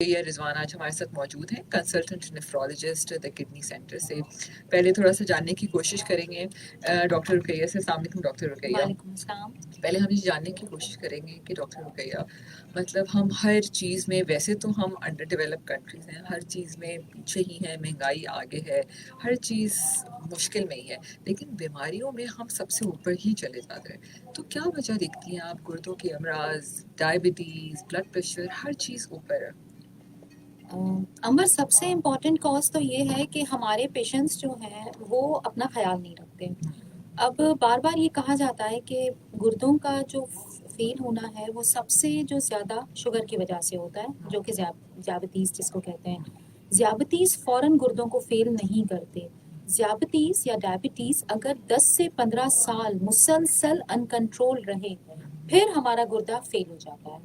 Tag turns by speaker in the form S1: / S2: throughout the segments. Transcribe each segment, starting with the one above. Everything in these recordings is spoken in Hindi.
S1: रुकैया रिजवान आज हमारे साथ मौजूद हैं, consultant nephrologist the kidney centre से। पहले थोड़ा सा जानने की कोशिश करेंगे डॉक्टर रुकैया से। अस्सलाम वालेकुम डॉक्टर रुकैया।
S2: वालेकुम अस्सलाम।
S1: पहले हम ये जानने की कोशिश करेंगे कि डॉक्टर रुकैया, मतलब हम हर चीज़ में, वैसे तो हम अंडर डेवलप कंट्रीज हैं, हर चीज़ में पीछे ही हैं, महंगाई आगे है, हर चीज़ मुश्किल में ही है, लेकिन बीमारियों में हम सबसे ऊपर ही चले जाते हैं। तो क्या वजह दिखती है? आप गुर्दों के अमराज, डायबिटीज़, ब्लड प्रेशर, हर चीज़ ऊपर है।
S2: अमर, सबसे इम्पॉर्टेंट कॉज तो ये है कि हमारे पेशेंट्स जो हैं वो अपना ख्याल नहीं रखते। अब बार बार ये कहा जाता है कि गुर्दों का जो फेल होना है वो सबसे जो ज़्यादा शुगर की वजह से होता है, जो कि ज़्याबतीस जिसको कहते हैं। ज़्याबतीस फ़ौरन गुर्दों को फेल नहीं करते। ज़्याबतीस या डायबिटीज़ अगर 10 से 15 साल मुसलसल अनकंट्रोल रहे, फिर हमारा गुर्दा फेल हो जाता है।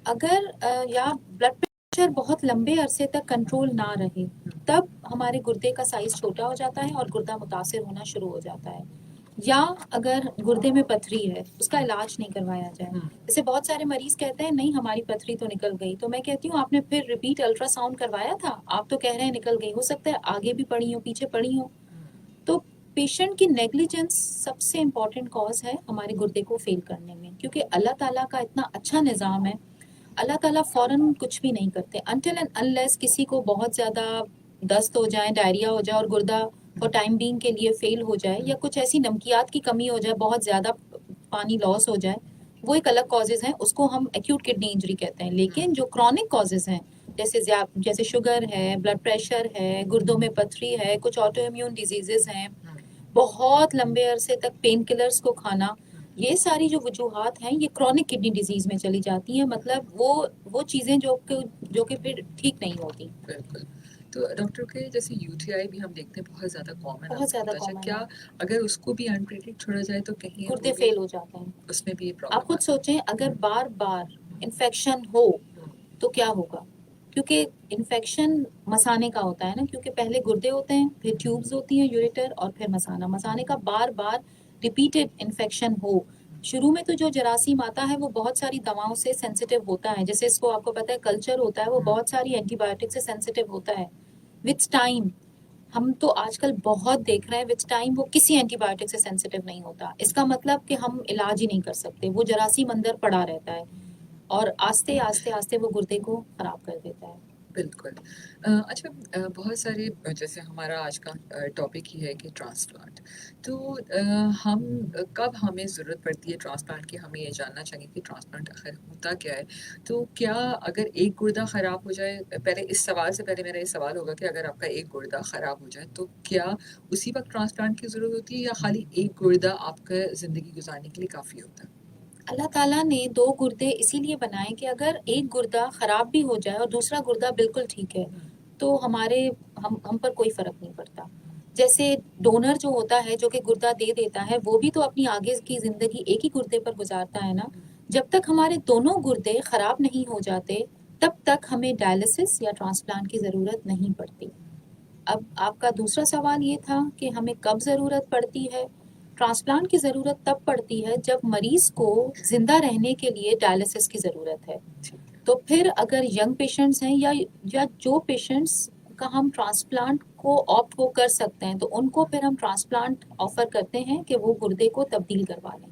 S2: अगर या ब्लड प्रेशर बहुत लंबे अरसे तक कंट्रोल ना रहे, तब हमारे गुर्दे का साइज छोटा हो जाता है और गुर्दा मुतासिर होना शुरू हो जाता है। या अगर गुर्दे में पथरी है, उसका इलाज नहीं करवाया जाए। जैसे बहुत सारे मरीज कहते हैं नहीं हमारी पथरी तो निकल गई, तो मैं कहती हूँ आपने फिर रिपीट अल्ट्रासाउंड करवाया था? आप तो कह रहे हैं निकल गई, हो सकता है आगे भी पड़ी हो, पीछे पड़ी हो। तो पेशेंट की नेग्लिजेंस सबसे इम्पॉर्टेंट कॉज है हमारे गुर्दे को फेल करने में, क्योंकि अल्लाह ताला का इतना अच्छा निज़ाम है। अल्लाह ताला फ़ौरन कुछ भी नहीं करते अनटिल एंड अनलेस किसी को बहुत ज़्यादा दस्त हो जाए, डायरिया हो जाए और गुर्दा फॉर टाइम बीइंग के लिए फेल हो जाए, या कुछ ऐसी नमकियात की कमी हो जाए, बहुत ज़्यादा पानी लॉस हो जाए, वो एक अलग कॉजेज़ हैं, उसको हम एक्यूट किडनी इंजरी कहते हैं। लेकिन जो क्रॉनिक कॉजेज़ हैं, जैसे शुगर है, ब्लड प्रेशर है, गुर्दों में पथरी है, कुछ ऑटो इम्यून डिजीजेज़ हैं, बहुत लंबे अरसे तक पेन किलर्स को खाना, ये सारी जो वजूहात हैं ये क्रॉनिक किडनी डिजीज में चली जाती हैं। मतलब वो चीज़ें जो कि फिर ठीक नहीं होती।
S1: बिल्कुल। तो डॉक्टर के जैसे यूटीआई भी हम देखते हैं बहुत ज़्यादा कॉमन अब
S2: बहुत ज़्यादा
S1: होता जा,
S2: कॉमन
S1: क्या
S2: है।
S1: अगर उसको भी अनट्रीटेड छोड़ा जाए तो कहीं
S2: गुर्दे
S1: वो भी
S2: फेल हो जाते हैं।
S1: उसमें भी ये
S2: आप
S1: प्रॉब्लम
S2: खुद
S1: आता
S2: सोचें, अगर बार बार इन्फेक्शन हो तो क्या होगा? क्योंकि इन्फेक्शन मसाने का होता है ना, क्योंकि पहले गुर्दे होते हैं, फिर ट्यूब्स होती हैं यूरेटर, और फिर मसाना। मसाने का बार बार रिपीटेड इन्फेक्शन हो, शुरू में तो जो जरासीम आता है वो बहुत सारी दवाओं से सेंसिटिव होता है। जैसे इसको आपको पता है कल्चर होता है, वो बहुत सारी एंटीबायोटिक से सेंसिटिव होता है। विथ टाइम, हम तो आजकल बहुत देख रहे हैं, विथ टाइम वो किसी एंटीबायोटिक से सेंसिटिव नहीं होता। इसका मतलब कि हम इलाज ही नहीं कर सकते, वो जरासीम अंदर पड़ा रहता है और आस्ते आस्ते आस्ते वो गुर्दे को खराब कर देता है।
S1: बिल्कुल। अच्छा, बहुत सारे जैसे हमारा आज का टॉपिक ही है कि ट्रांसप्लांट। तो हम कब हमें ज़रूरत पड़ती है ट्रांसप्लांट की? हमें ये जानना चाहिए कि ट्रांसप्लांट आखिर होता क्या है? तो क्या अगर एक गुर्दा ख़राब हो जाए, पहले इस सवाल से पहले मेरा ये सवाल होगा कि अगर आपका एक गुर्दा ख़राब हो जाए तो क्या उसी वक़्त ट्रांसप्लांट की ज़रूरत होती है, या खाली एक गुर्दा आपका ज़िंदगी गुज़ारने के लिए काफ़ी होता है?
S2: अल्लाह ताला ने दो गुर्दे इसीलिए बनाए कि अगर एक गुर्दा खराब भी हो जाए और दूसरा गुर्दा बिल्कुल ठीक है, तो हम पर कोई फर्क नहीं पड़ता। जैसे डोनर जो होता है, जो कि गुर्दा दे देता है, वो भी तो अपनी आगे की जिंदगी एक ही गुर्दे पर गुजारता है ना। जब तक हमारे दोनों गुर्दे खराब नहीं हो जाते, तब तक हमें डायलिसिस या ट्रांसप्लांट की जरूरत नहीं पड़ती। अब आपका दूसरा सवाल ये था कि हमें कब ज़रूरत पड़ती है। ट्रांसप्लांट की ज़रूरत तब पड़ती है जब मरीज़ को ज़िंदा रहने के लिए डायलिसिस की ज़रूरत है। तो फिर अगर यंग पेशेंट्स हैं, या जो पेशेंट्स का हम ट्रांसप्लांट को ऑप्ट को कर सकते हैं, तो उनको फिर हम ट्रांसप्लांट ऑफ़र करते हैं कि वो गुर्दे को तब्दील करवा लें।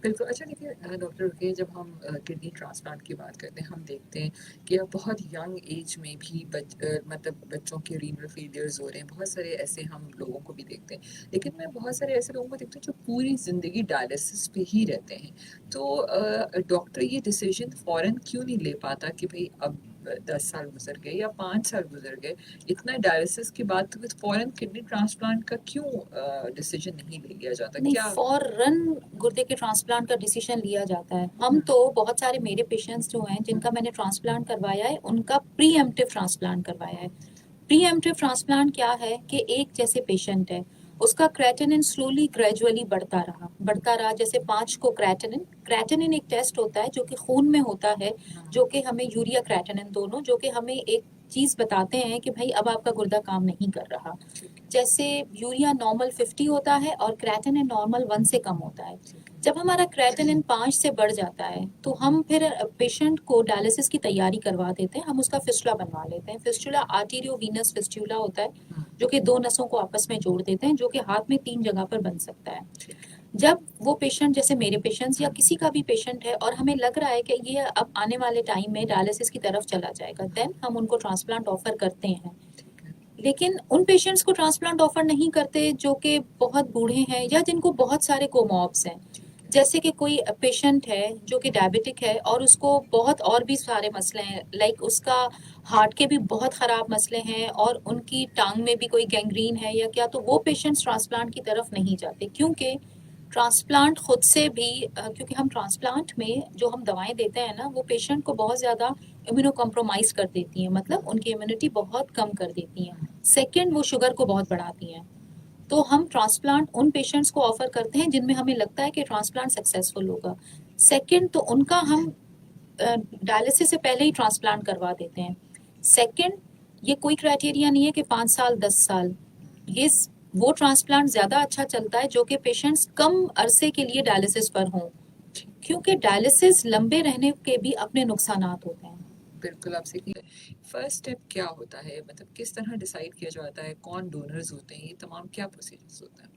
S1: बिल्कुल। अच्छा देखिए डॉक्टर रुक़ैया, जब हम किडनी ट्रांसप्लांट की बात करते हैं, हम देखते हैं कि अब बहुत यंग एज में भी मतलब बच्चों के रीनल फेलियर्स हो रहे हैं। बहुत सारे ऐसे हम लोगों को भी देखते हैं। लेकिन मैं बहुत सारे ऐसे लोगों को देखती हूँ जो पूरी ज़िंदगी डायलिसिस पे ही रहते हैं। तो डॉक्टर ये डिसीज़न फ़ौरन क्यों नहीं ले पाता कि भई अब 10 साल गुज़र गए या 5 साल गुज़र गए, इतना डायलिसिस के बाद तो फिर फ़ौरन किडनी ट्रांसप्लांट का क्यों डिसीज़न नहीं ले लिया जाता?
S2: नहीं,
S1: क्या
S2: फौरन गुर्दे के ट्रांसप्लांट का डिसीजन लिया जाता है। हम तो बहुत सारे मेरे पेशेंट्स जो हैं जिनका मैंने ट्रांसप्लांट करवाया है, उनका प्रीएम्प्टिव ट्रांसप्लांट करवाया है। प्रीएम्प्टिव ट्रांसप्लांट क्या है कि एक जैसे पेशेंट है, उसका क्रेटिनिन स्लोली ग्रेजुअली बढ़ता रहा। जैसे 5 को क्रेटिनिन क्रेटिनिन एक टेस्ट होता है जो कि खून में होता है, जो कि हमें यूरिया क्रेटिनिन दोनों, जो कि हमें एक चीज़ बताते हैं कि भाई अब आपका गुर्दा काम नहीं कर रहा। जैसे यूरिया नॉर्मल 50 होता है और क्रेटिनिन नॉर्मल 1 से कम होता है। जब हमारा क्रेटिनिन 5 से बढ़ जाता है तो हम फिर पेशेंट को डायलिसिस की तैयारी करवा देते हैं, हम उसका फिस्टुला बनवा लेते हैं। फिस्टुला आर्टेरियोवीनस फिस्टुला होता है जो कि दो नसों को आपस में जोड़ देते हैं, जो कि हाथ में 3 जगह पर बन सकता है। जब वो पेशेंट, जैसे मेरे पेशेंट्स या किसी का भी पेशेंट है और हमें लग रहा है कि ये अब आने वाले टाइम में डायलिसिस की तरफ चला जाएगा, देन हम उनको ट्रांसप्लांट ऑफर करते हैं। लेकिन उन पेशेंट्स को ट्रांसप्लांट ऑफर नहीं करते जो कि बहुत बूढ़े हैं या जिनको बहुत सारे कोमॉर्ब्स हैं। जैसे कि कोई पेशेंट है जो कि डायबिटिक है और उसको बहुत और भी सारे मसले हैं, लाइक उसका हार्ट के भी बहुत ख़राब मसले हैं और उनकी टांग में भी कोई गैंग्रीन है या क्या, तो वो पेशेंट्स ट्रांसप्लांट की तरफ नहीं जाते। क्योंकि ट्रांसप्लांट खुद से भी क्योंकि हम ट्रांसप्लांट में जो हम दवाएं देते हैं ना, वो पेशेंट को बहुत ज़्यादा इम्यूनो कॉम्प्रोमाइज़ कर देती हैं, मतलब उनकी इम्यूनिटी बहुत कम कर देती हैं। सेकंड, वो शुगर को बहुत बढ़ाती हैं। तो हम ट्रांसप्लांट उन पेशेंट्स को ऑफर करते हैं जिनमें हमें लगता है कि ट्रांसप्लांट सक्सेसफुल होगा। सेकंड, तो उनका हम डायलिसिस से पहले ही ट्रांसप्लांट करवा देते हैं। सेकंड, ये कोई क्राइटेरिया नहीं है कि 5 साल 10 साल, ये वो ट्रांसप्लांट ज़्यादा अच्छा चलता है जो कि पेशेंट्स कम अरसे के लिए डायलिसिस पर हों, क्योंकि डायलिसिस लंबे रहने के भी अपने नुकसानात होते हैं।
S1: बिल्कुल आपसे कि फर्स्ट स्टेप क्या होता है, मतलब किस तरह डिसाइड किया जाता है कौन डोनर्स होते हैं, ये तमाम क्या प्रोसीजर्स होता है?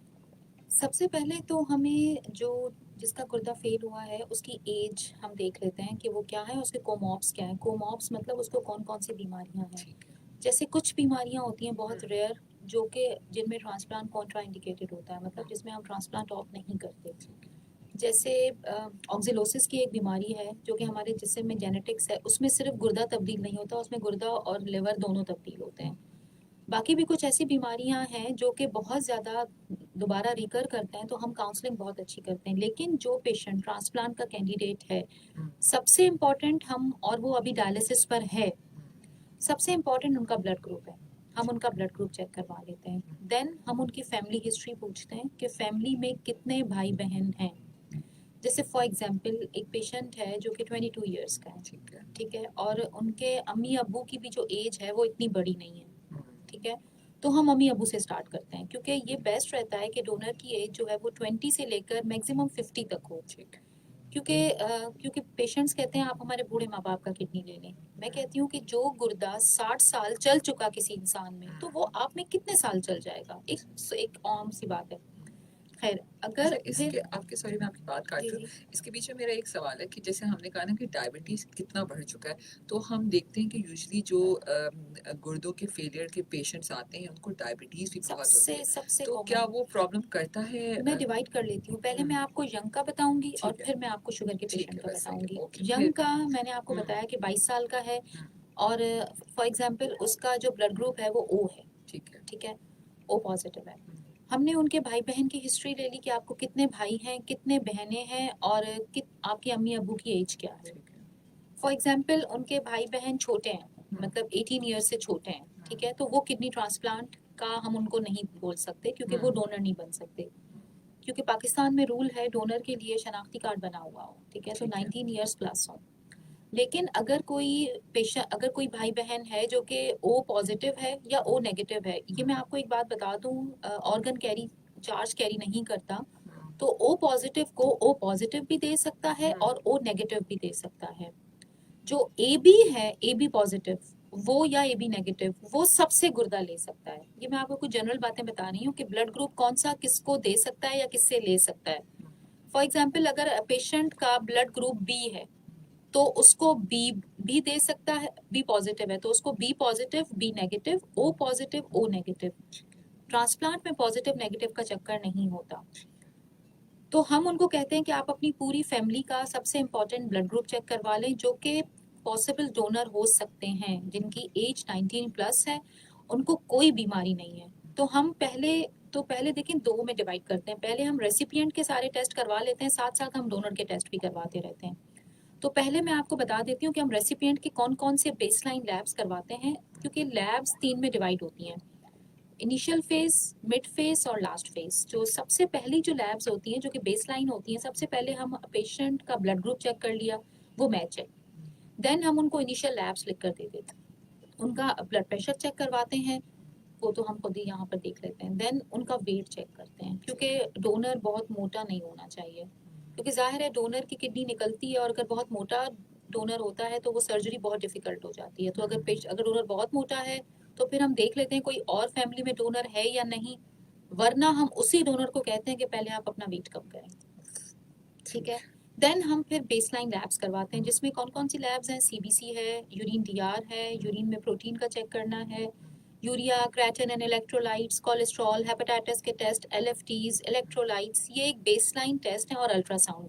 S2: सबसे पहले तो हमें जो जिसका गुर्दा फेल हुआ है उसकी एज हम देख लेते हैं कि वो क्या है, उसके कोमॉर्ब्स क्या है। कोमॉर्ब्स मतलब उसको कौन कौन सी बीमारियां हैं।
S1: ठीक है।
S2: जैसे कुछ बीमारियां होती हैं बहुत रेयर, जो कि जिनमें ट्रांसप्लांट कॉन्ट्रा इंडिकेटेड होता है, मतलब जिसमें हम ट्रांसप्लांट ऑफ नहीं करते। जैसे ऑक्सिलोसिस की एक बीमारी है जो कि हमारे जिस्म में जेनेटिक्स है, उसमें सिर्फ गुर्दा तब्दील नहीं होता, उसमें गुर्दा और लिवर दोनों तब्दील होते हैं। बाकी भी कुछ ऐसी बीमारियां हैं जो कि बहुत ज़्यादा दोबारा रिकर करते हैं, तो हम काउंसलिंग बहुत अच्छी करते हैं। लेकिन जो पेशेंट ट्रांसप्लांट का कैंडिडेट है, सबसे इम्पॉर्टेंट हम, और वो अभी डायलिसिस पर है, सबसे इम्पॉर्टेंट उनका ब्लड ग्रुप है। हम उनका ब्लड ग्रुप चेक करवा लेते हैं। देन हम उनकी फैमिली हिस्ट्री पूछते हैं कि फैमिली में कितने भाई बहन हैं। जैसे फॉर एग्जांपल एक पेशेंट है जो कि 22 ईयर्स का है, ठीक है, और उनके अम्मी अब्बू की भी जो एज है वो इतनी बड़ी नहीं है, ठीक है। तो हम अम्मी अब्बू से स्टार्ट करते हैं, क्योंकि ये बेस्ट रहता है कि डोनर की एज जो है वो 20 से लेकर मैक्सिमम 50 तक हो। क्योंकि पेशेंट्स कहते हैं आप हमारे बूढ़े माँ बाप का किडनी ले लें। मैं कहती हूँ कि जो गुर्दा 60 साल चल चुका किसी इंसान में, तो वो आप में कितने साल चल जाएगा, एक आम सी बात है। खैर,
S1: अच्छा,
S2: अगर
S1: इसके
S2: फिर
S1: आपके सॉरी मैं आपकी बात काट
S2: जी
S1: रही हूँ।
S2: जी
S1: इसके पीछे मेरा एक सवाल है कि जैसे हमने कहा ना कि डायबिटीज़ कितना बढ़ चुका है, तो हम देखते हैं कि यूजुअली जो गुर्दों के फेलियर के पेशेंट्स आते हैं, उनको डायबिटीज़ भी बहुत होती
S2: सबसे
S1: है।
S2: सबसे
S1: तो क्या
S2: कॉमन,
S1: वो प्रॉब्लम करता है
S2: मैं डिवाइड कर लेती हूँ। पहले मैं आपको यंग का बताऊंगी और
S1: ठीक है,
S2: फिर मैं आपको शुगर के
S1: ठीक
S2: पेशेंट
S1: है,
S2: का
S1: बस सही है,
S2: बताऊंगी।
S1: ओके,
S2: यंग
S1: फिर
S2: का मैंने आपको बताया कि 22 साल का है,
S1: हुँ,
S2: और फॉर एग्जांपल उसका जो ब्लड ग्रुप है वो ओ है,
S1: ठीक है,
S2: ठीक है, ओ पॉजिटिव है। हमने उनके भाई बहन की हिस्ट्री ले ली कि आपको कितने भाई हैं, कितने बहनें हैं, और आपके अम्मी अब्बू की एज क्या है।
S1: ठीक है,
S2: फॉर एग्जाम्पल उनके भाई बहन छोटे हैं, मतलब 18 ईयर्स से छोटे हैं, ठीक है, तो वो किडनी ट्रांसप्लांट का हम उनको नहीं बोल सकते, क्योंकि वो डोनर नहीं बन सकते। क्योंकि पाकिस्तान में रूल है डोनर के लिए शनाख्ती कार्ड बना हुआ हो, ठीक है, तो
S1: ठीक है,
S2: 19 ईयर्स प्लस हो। लेकिन अगर कोई पेशेंट, अगर कोई भाई बहन है जो कि ओ पॉजिटिव है या ओ नेगेटिव है, ये मैं आपको एक बात बता दूं, ऑर्गन कैरी चार्ज कैरी नहीं करता। तो ओ पॉजिटिव को ओ पॉजिटिव भी दे सकता है और ओ नेगेटिव भी दे सकता है। जो ए बी है, ए बी पॉजिटिव, वो या ए बी नेगेटिव, वो सबसे गुर्दा ले सकता है। ये मैं आपको कुछ जनरल बातें बता रही हूँ कि ब्लड ग्रुप कौन सा किसको दे सकता है या किससे ले सकता है। फॉर एग्जाम्पल अगर पेशेंट का ब्लड ग्रुप बी है, तो उसको बी भी दे सकता है, बी पॉजिटिव है तो उसको B positive, B negative, O positive, O negative. Transplant में पॉजिटिव नेगेटिव का चक्कर नहीं होता। तो हम उनको कहते हैं कि आप अपनी पूरी फैमिली का सबसे इम्पोर्टेंट ब्लड ग्रुप चेक करवा लें, जो कि पॉसिबल डोनर हो सकते हैं जिनकी एज 19 प्लस है, उनको कोई बीमारी नहीं है। तो हम पहले देखें, दो में डिवाइड करते हैं। पहले हम रेसिपिएंट के सारे टेस्ट करवा लेते हैं, साथ साथ हम डोनर के टेस्ट भी करवाते रहते हैं। तो पहले मैं आपको बता देती हूँ कि हम रेसिपिएंट के कौन कौन से बेसलाइन लैब्स करवाते हैं, क्योंकि लैब्स 3 में डिवाइड होती हैं, इनिशियल फेज, मिड फेज और लास्ट फेज। जो सबसे पहली जो लैब्स होती हैं, जो कि बेसलाइन होती हैं, सबसे पहले हम पेशेंट का ब्लड ग्रुप चेक कर लिया, वो मैच है। देन हम उनको इनिशियल लैब्स लिख कर दे देते हैं, उनका ब्लड प्रेशर चेक करवाते हैं, वो तो हम खुद ही यहाँ पर देख लेते हैं। देन उनका वेट चेक करते हैं, क्योंकि डोनर बहुत मोटा नहीं होना चाहिए, क्योंकि ज़ाहिर है डोनर की किडनी निकलती है और अगर बहुत मोटा डोनर होता है तो वो सर्जरी बहुत डिफ़िकल्ट हो जाती है। तो अगर डोनर बहुत मोटा है तो फिर हम देख लेते हैं कोई और फैमिली में डोनर है या नहीं, वरना हम उसी डोनर को कहते हैं कि पहले आप अपना वेट कम करें। ठीक है, देन हम फिर बेसलाइन लैब्स करवाते हैं जिसमें कौन कौन सी लैब्स हैं, सीबीसी है, यूरिन डीआर है, यूरिन में प्रोटीन का चेक करना है, urea, creatine and electrolytes, cholesterol, hepatitis के टेस्ट, एलएफटीज, इलेक्ट्रोलाइट्स, ये एक बेसलाइन टेस्ट है। और अल्ट्रासाउंड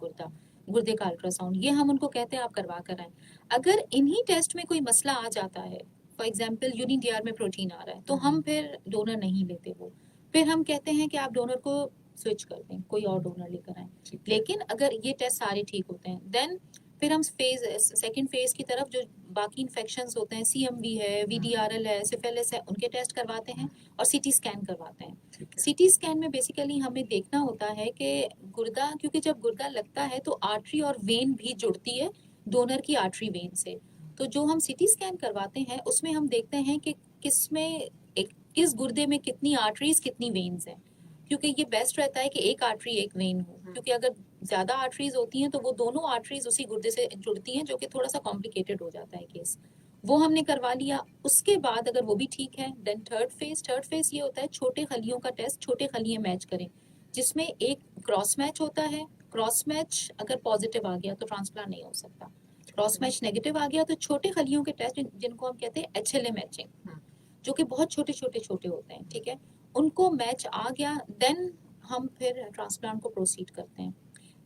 S2: गुर्दे का अल्ट्रासाउंड, ये हम उनको कहते हैं आप करवा कर आए। अगर इन्हीं टेस्ट में कोई मसला आ जाता है, फॉर एग्जाम्पल यूरिन डीआर में प्रोटीन आ रहा है, तो हम फिर डोनर नहीं लेते वो, फिर हम कहते हैं कि आप डोनर को स्विच कर दें, कोई और डोनर लेकर आए। लेकिन अगर ये टेस्ट सारे ठीक होते हैं, देन फिर हम सेकंड फेज की तरफ जो बाकी इन्फेक्शंस होते हैं, सीएमवी है, वीडीआरएल है, सिफिलिस है, उनके टेस्ट करवाते हैं और सीटी स्कैन करवाते हैं। सीटी स्कैन में बेसिकली हमें देखना होता है कि गुर्दा, क्योंकि जब गुर्दा लगता है तो आर्टरी और वेन भी जुड़ती है डोनर की आर्टरी वेन से। तो जो हम सीटी स्कैन करवाते हैं उसमें हम देखते हैं कि किस गुर्दे में कितनी आर्टरीज कितनी वेन्स हैं, क्योंकि ये बेस्ट रहता है कि एक आर्टरी एक वेन हो, क्योंकि अगर ज्यादा आर्टरीज होती हैं तो वो दोनों आर्टरीज उसी गुर्दे से जुड़ती हैं, जो कि थोड़ा सा कॉम्प्लिकेटेड हो जाता है केस। वो हमने करवा लिया। उसके बाद अगर वो भी ठीक है, देन थर्ड फेज ये होता है छोटे खलियों का टेस्ट, छोटे खलिए मैच करें, जिसमें एक क्रॉस मैच होता है। क्रॉस मैच अगर पॉजिटिव आ गया तो ट्रांसप्लांट नहीं हो सकता, क्रॉस मैच नेगेटिव आ गया तो छोटे खलियों के टेस्ट, जिनको हम कहते हैं एचएलए मैचिंग, जो कि बहुत छोटे छोटे छोटे होते हैं, ठीक है, उनको मैच आ गया, देन हम फिर ट्रांसप्लांट को प्रोसीड करते हैं।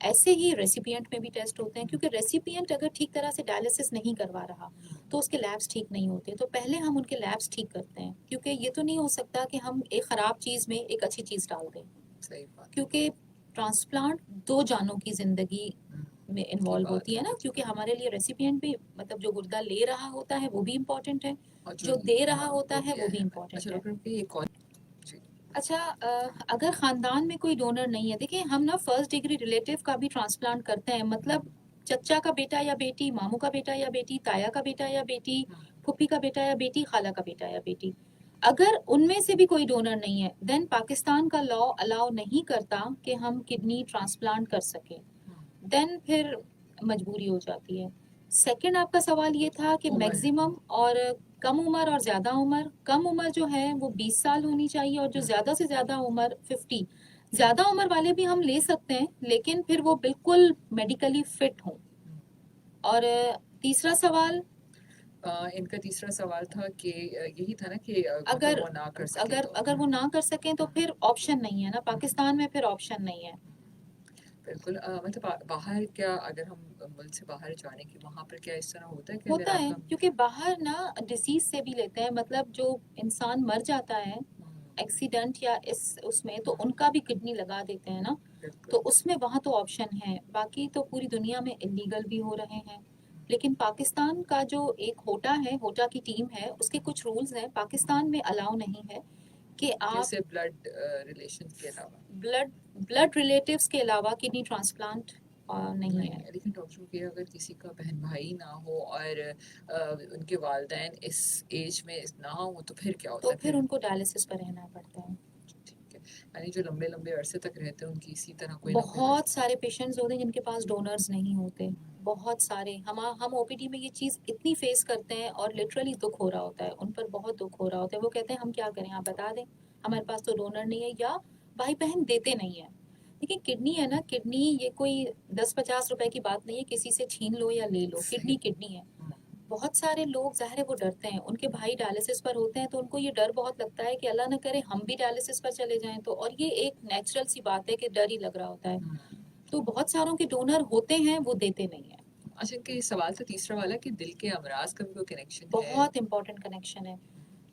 S2: ऐसे ही रेसिपिएंट में भी टेस्ट होते हैं, क्योंकि रेसिपिएंट अगर ठीक तरह से डायलिसिस नहीं करवा रहा तो उसके लैब्स ठीक नहीं होते, तो पहले हम उनके लैब्स ठीक करते हैं, क्योंकि ये तो नहीं हो सकता कि हम एक ख़राब चीज़ में एक अच्छी चीज़ डाल दें।
S1: सही बात।
S2: क्योंकि ट्रांसप्लांट 2 जानों की ज़िंदगी में इन्वॉल्व होती है ना, क्योंकि हमारे लिए रेसिपिएंट भी, मतलब जो गुर्दा ले रहा होता है वो भी इम्पोर्टेंट है, जो दे रहा होता है वो भी इम्पोर्टेंट है। अच्छा, अगर ख़ानदान में कोई डोनर नहीं है, देखिए हम ना फर्स्ट डिग्री रिलेटिव का भी ट्रांसप्लांट करते हैं, मतलब चचा का बेटा या बेटी, मामू का बेटा या बेटी, ताया का बेटा या बेटी, फूफी का बेटा या बेटी, खाला का बेटा या बेटी। अगर उनमें से भी कोई डोनर नहीं है, देन पाकिस्तान का लॉ अलाउ नहीं करता कि हम किडनी ट्रांसप्लांट कर सकें, देन फिर मजबूरी हो जाती है। सेकंड आपका सवाल ये था कि मैक्सिमम और कम उम्र और ज़्यादा उम्र। कम उम्र जो है वो 20 साल होनी चाहिए और जो ज़्यादा से ज़्यादा उम्र 50। ज़्यादा उम्र वाले भी हम ले सकते हैं, लेकिन फिर वो बिल्कुल मेडिकली फिट हों। और तीसरा सवाल,
S1: इनका तीसरा सवाल था कि यही था ना कि
S2: अगर
S1: वो ना कर सके
S2: अगर
S1: तो
S2: अगर वो ना कर सकें तो फिर ऑप्शन नहीं है ना, पाकिस्तान में फिर ऑप्शन नहीं है।
S1: बिल्कुल। मतलब बाहर क्या, अगर हम मुल्क से बाहर जाने की, वहाँ पर क्या इस तरह होता है कि
S2: होता
S1: अगर
S2: है,
S1: आपका
S2: क्योंकि बाहर ना डिसीज से भी लेते हैं, मतलब जो इंसान मर जाता है एक्सीडेंट या इस उसमें, तो उनका भी किडनी लगा देते हैं ना, तो उसमें वहाँ तो ऑप्शन है, बाकी तो पूरी दुनिया में इलीगल भी हो रहे हैं। लेकिन पाकिस्तान का जो एक होटा है, होटा की टीम है, उसके कुछ रूल्स हैं, पाकिस्तान में अलाउ नहीं है कि आप
S1: जैसे ब्लड रिलेशन के अलावा,
S2: ब्लड रिलेटिव्स के अलावा किडनी ट्रांसप्लांट नहीं है।
S1: लेकिन डॉक्टर के अगर किसी का बहन भाई ना हो और उनके वालिदैन इस एज में ना हो तो फिर क्या होता
S2: तो
S1: है?
S2: फिर उनको डायलिसिस पर रहना पड़ता है।
S1: ठीक है, यानी जो लंबे लंबे अरसे तक रहते हैं उनकी इसी तरह कोई
S2: बहुत सारे पेशेंट्स होते हैं जिनके पास डोनर्स नहीं होते, बहुत सारे। हम ओपीडी में ये चीज़ इतनी फेस करते हैं और लिटरली दुख हो रहा होता है, उन पर बहुत दुख हो रहा होता है। वो कहते हैं हम क्या करें, आप बता दें, हमारे पास तो डोनर नहीं है, या भाई बहन देते नहीं है। देखिए किडनी है ना, किडनी ये कोई 10-50 रुपए की बात नहीं है, किसी से छीन लो या ले लो, किडनी किडनी है। बहुत सारे लोग ज़ाहिर है वो डरते हैं, उनके भाई डायलिसिस पर होते हैं तो उनको ये डर बहुत लगता है कि अल्लाह ना करे हम भी डायलिसिस पर चले जाएं तो, और ये एक नेचुरल सी बात है कि डर ही लग रहा होता है। तो बहुत सारों के डोनर होते हैं, वो देते नहीं है।
S1: अच्छा, कि सवाल था तीसरा वाला कि दिल के अमराज का भी कोई कनेक्शन है?
S2: बहुत इंपॉर्टेंट कनेक्शन है।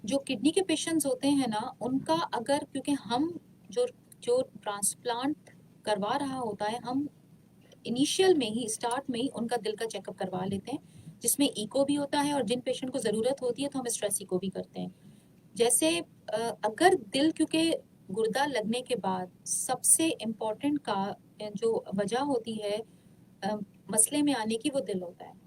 S2: जो किडनी के पेशेंट्स होते हैं ना, उनका अगर, क्योंकि हम जो जो ट्रांसप्लांट करवा रहा होता है, हम इनिशियल में ही, स्टार्ट में ही उनका दिल का चेकअप करवा लेते हैं, जिसमें इको भी होता है, और जिन पेशेंट को ज़रूरत होती है तो हम स्ट्रेस इको भी करते हैं। जैसे अगर दिल, क्योंकि गुर्दा लगने के बाद सबसे इम्पोर्टेंट का जो वजह होती है अ, मसले में आने की, वो दिल होता है।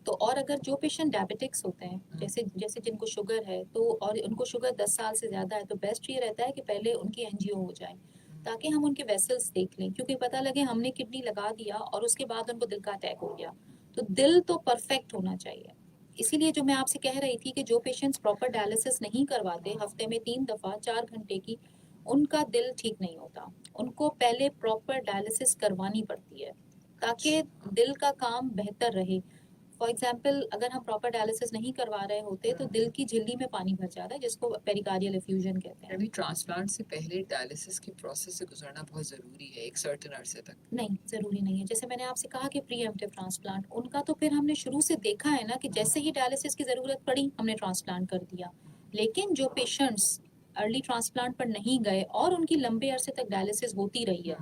S2: तो और अगर जो पेशेंट डायबिटिक्स होते हैं, जैसे जैसे जिनको शुगर है, तो और उनको शुगर 10 साल से ज़्यादा है, तो बेस्ट ये रहता है कि पहले उनकी एंजियो हो जाए। ताकि हम उनके वेसल्स देख लें, क्योंकि पता लगे हमने किडनी लगा दिया और उसके बाद उनको दिल का अटैक हो गया, तो दिल तो परफेक्ट होना चाहिए। इसीलिए जो मैं आपसे कह रही थी कि जो पेशेंट्स प्रॉपर डायलिसिस नहीं करवाते, हफ्ते में 3 दफ़ा 4 घंटे की, उनका दिल ठीक नहीं होता। उनको पहले प्रॉपर डायलिसिस करवानी पड़ती है ताकि
S1: अच्छा।
S2: दिल का काम बेहतर रहे। फॉर एग्जाम्पल, अगर हम प्रॉपर डायलिसिस नहीं करवा रहे होते तो दिल की झिल्ली में पानी भर जाता है, जिसको पेरिकार्डियल एफ्यूजन कहते हैं।
S1: यानी ट्रांसप्लांट से पहले डायलिसिस की प्रोसेस से गुजरना बहुत ज़रूरी है एक सर्टेन अरसे तक।
S2: नहीं, ज़रूरी नहीं है। जैसे मैंने आपसे कहा कि प्रीएम्प्टिव ट्रांसप्लांट, उनका तो फिर हमने शुरू से देखा है ना कि जैसे ही डायलिसिस की ज़रूरत पड़ी, हमने ट्रांसप्लांट कर दिया। लेकिन जो पेशेंट्स अर्ली ट्रांसप्लांट पर नहीं गए और उनकी लंबे अरसे तक डायलिसिस होती रही है,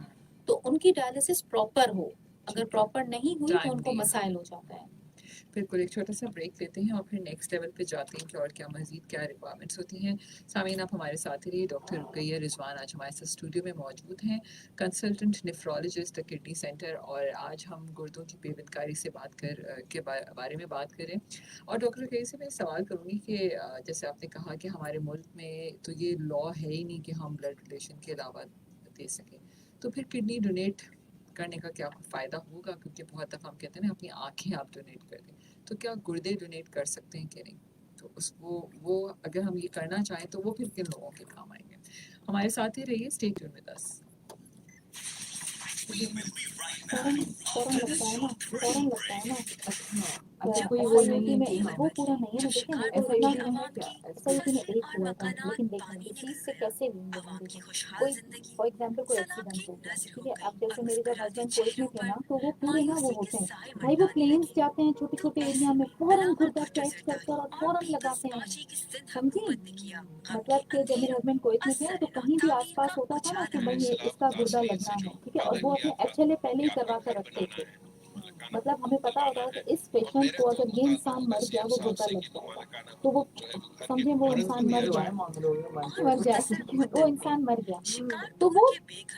S2: तो उनकी डायलिसिस प्रॉपर हो। अगर प्रॉपर नहीं हुई तो उनको
S1: टाइमली।
S2: मसाइल हो जाता है।
S1: बिल्कुल, एक छोटा सा ब्रेक लेते हैं और फिर नेक्स्ट लेवल पे जाते हैं कि और क्या मज़ीद क्या रिक्वायरमेंट्स होती हैं। सामीन, आप हमारे साथ ही रहिए। डॉक्टर रुकैया रिजवान आज हमारे साथ स्टूडियो में मौजूद हैं, consultant nephrologist the kidney centre, और आज हम गुर्दों की पेवंदकारी से बारे में बात करें। और डॉक्टर रुकैया से मैं सवाल करूँगी कि जैसे आपने कहा कि हमारे मुल्क में तो ये लॉ है ही नहीं कि हम ब्लड रिलेशन के अलावा दे सकें, तो फिर किडनी डोनेट करने का क्या फ़ायदा होगा? क्योंकि बहुत दफ़ा हम कहते हैं ना अपनी आँखें आप डोनेट कर दें, तो क्या गुर्दे डोनेट कर सकते हैं कि नहीं? तो उसको वो अगर हम ये करना चाहें तो वो फिर किन लोगों के काम आएँगे? हमारे साथ ही रहिए, स्टे ट्यून्ड विद अस।
S2: फ़ौरन फ़ौरन लगता है ना, फ़ौरन लगता है ना।
S1: अच्छा,
S2: क्या
S1: अच्छा कोई वो नहीं
S2: एसआईपी
S1: है
S2: में
S1: कि हाँ,
S2: वो पूरा नहीं है ना, देखें वो
S1: एसआईपी
S2: इतना
S1: में है क्या?
S2: एसआईपी में एक हुआ था, लेकिन देखें डिसीज से कैसे लिंक है, देखें कोई फॉर एग्जांपल कोई एक्सीडेंट हो गया, ठीक है, अब जैसे मेरे जब हस्बैंड कुवैत में थे ना, तो वो पूरे ना वो होते हैं भाई, वो प्लेन्स जाते हैं छोटे छोटे एरिया में, फौरन गुर्दा कैच कर कर और फौरन लगाते हैं, समझी? मतलब कि जब मेरे हस्बैंड कुवैत में थे ना, तो कहीं भी आसपास होता था ना कि भाई ये इसका गुर्दा लगना है, ठीक है, और वो अपने एचएलए पहले ही करवा कर रखते थे। मतलब हमें पता होता है कि इस पेशेंट को अगर ये इंसान मर गया, वो गुर्दा लग जाएगा, तो वो समझे वो इंसान मर गया, मर जाए वो इंसान मर गया, तो वो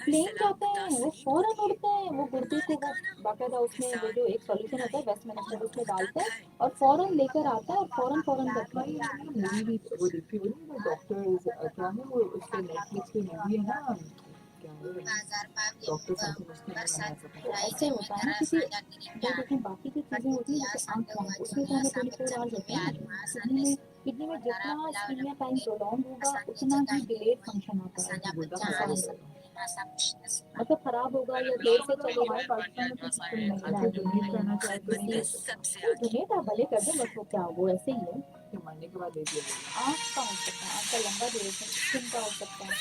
S2: प्लेन जाते हैं, वो फौरन उड़ते हैं, वो गुर्दे को वो बाकायदा उसमें वो जो एक सॉल्यूशन होता है वेस्टमिनिस्टर, उसमें डालते हैं और फौरन लेकर आता है और फौरन फौरन करते
S1: भाई
S2: हैं।
S1: मैंने मूवी भी वो देखी, वो नहीं डॉक्टर क्या है वो, उस पे नेटफ्लिक्स पे मूवी है ना, क्या है डॉक्टर समथिंग, उसका नाम बना
S2: तो
S1: सकता
S2: ऐसे होता है ना, क्योंकि जो देखें बाकी की चीज़ें होती हैं, जैसे आँख प्लांट, उसमें तो हमें 24 आवर्स होते हैं ना, किडनी में जितना इस्कीमिया टाइम प्रोलॉन्ग होगा, उतना ही डिलेड फंक्शन आता है,
S1: है, गुर्दा
S2: ऐसा
S1: खराब हो
S2: होता
S1: जाएगा।
S2: है। मतलब खराब होगा या देर से
S1: मतलब
S2: चलेगा,
S1: हमारे पाकिस्तान में तो सिस्टम नहीं है,
S2: नहीं
S1: कोई डोनेट
S2: नहीं
S1: करना चाहे तो नहीं कर
S2: नहीं
S1: सकता,
S2: नहीं, डोनेट आप भले कर दें, बस वो क्या वो ऐसे ही है।
S1: कि मरने के बाद दे दिया जाएगा।
S2: आँख का हो सकता है, आँख का लंबा ड्यूरेशन, स्किन का हो सकता है,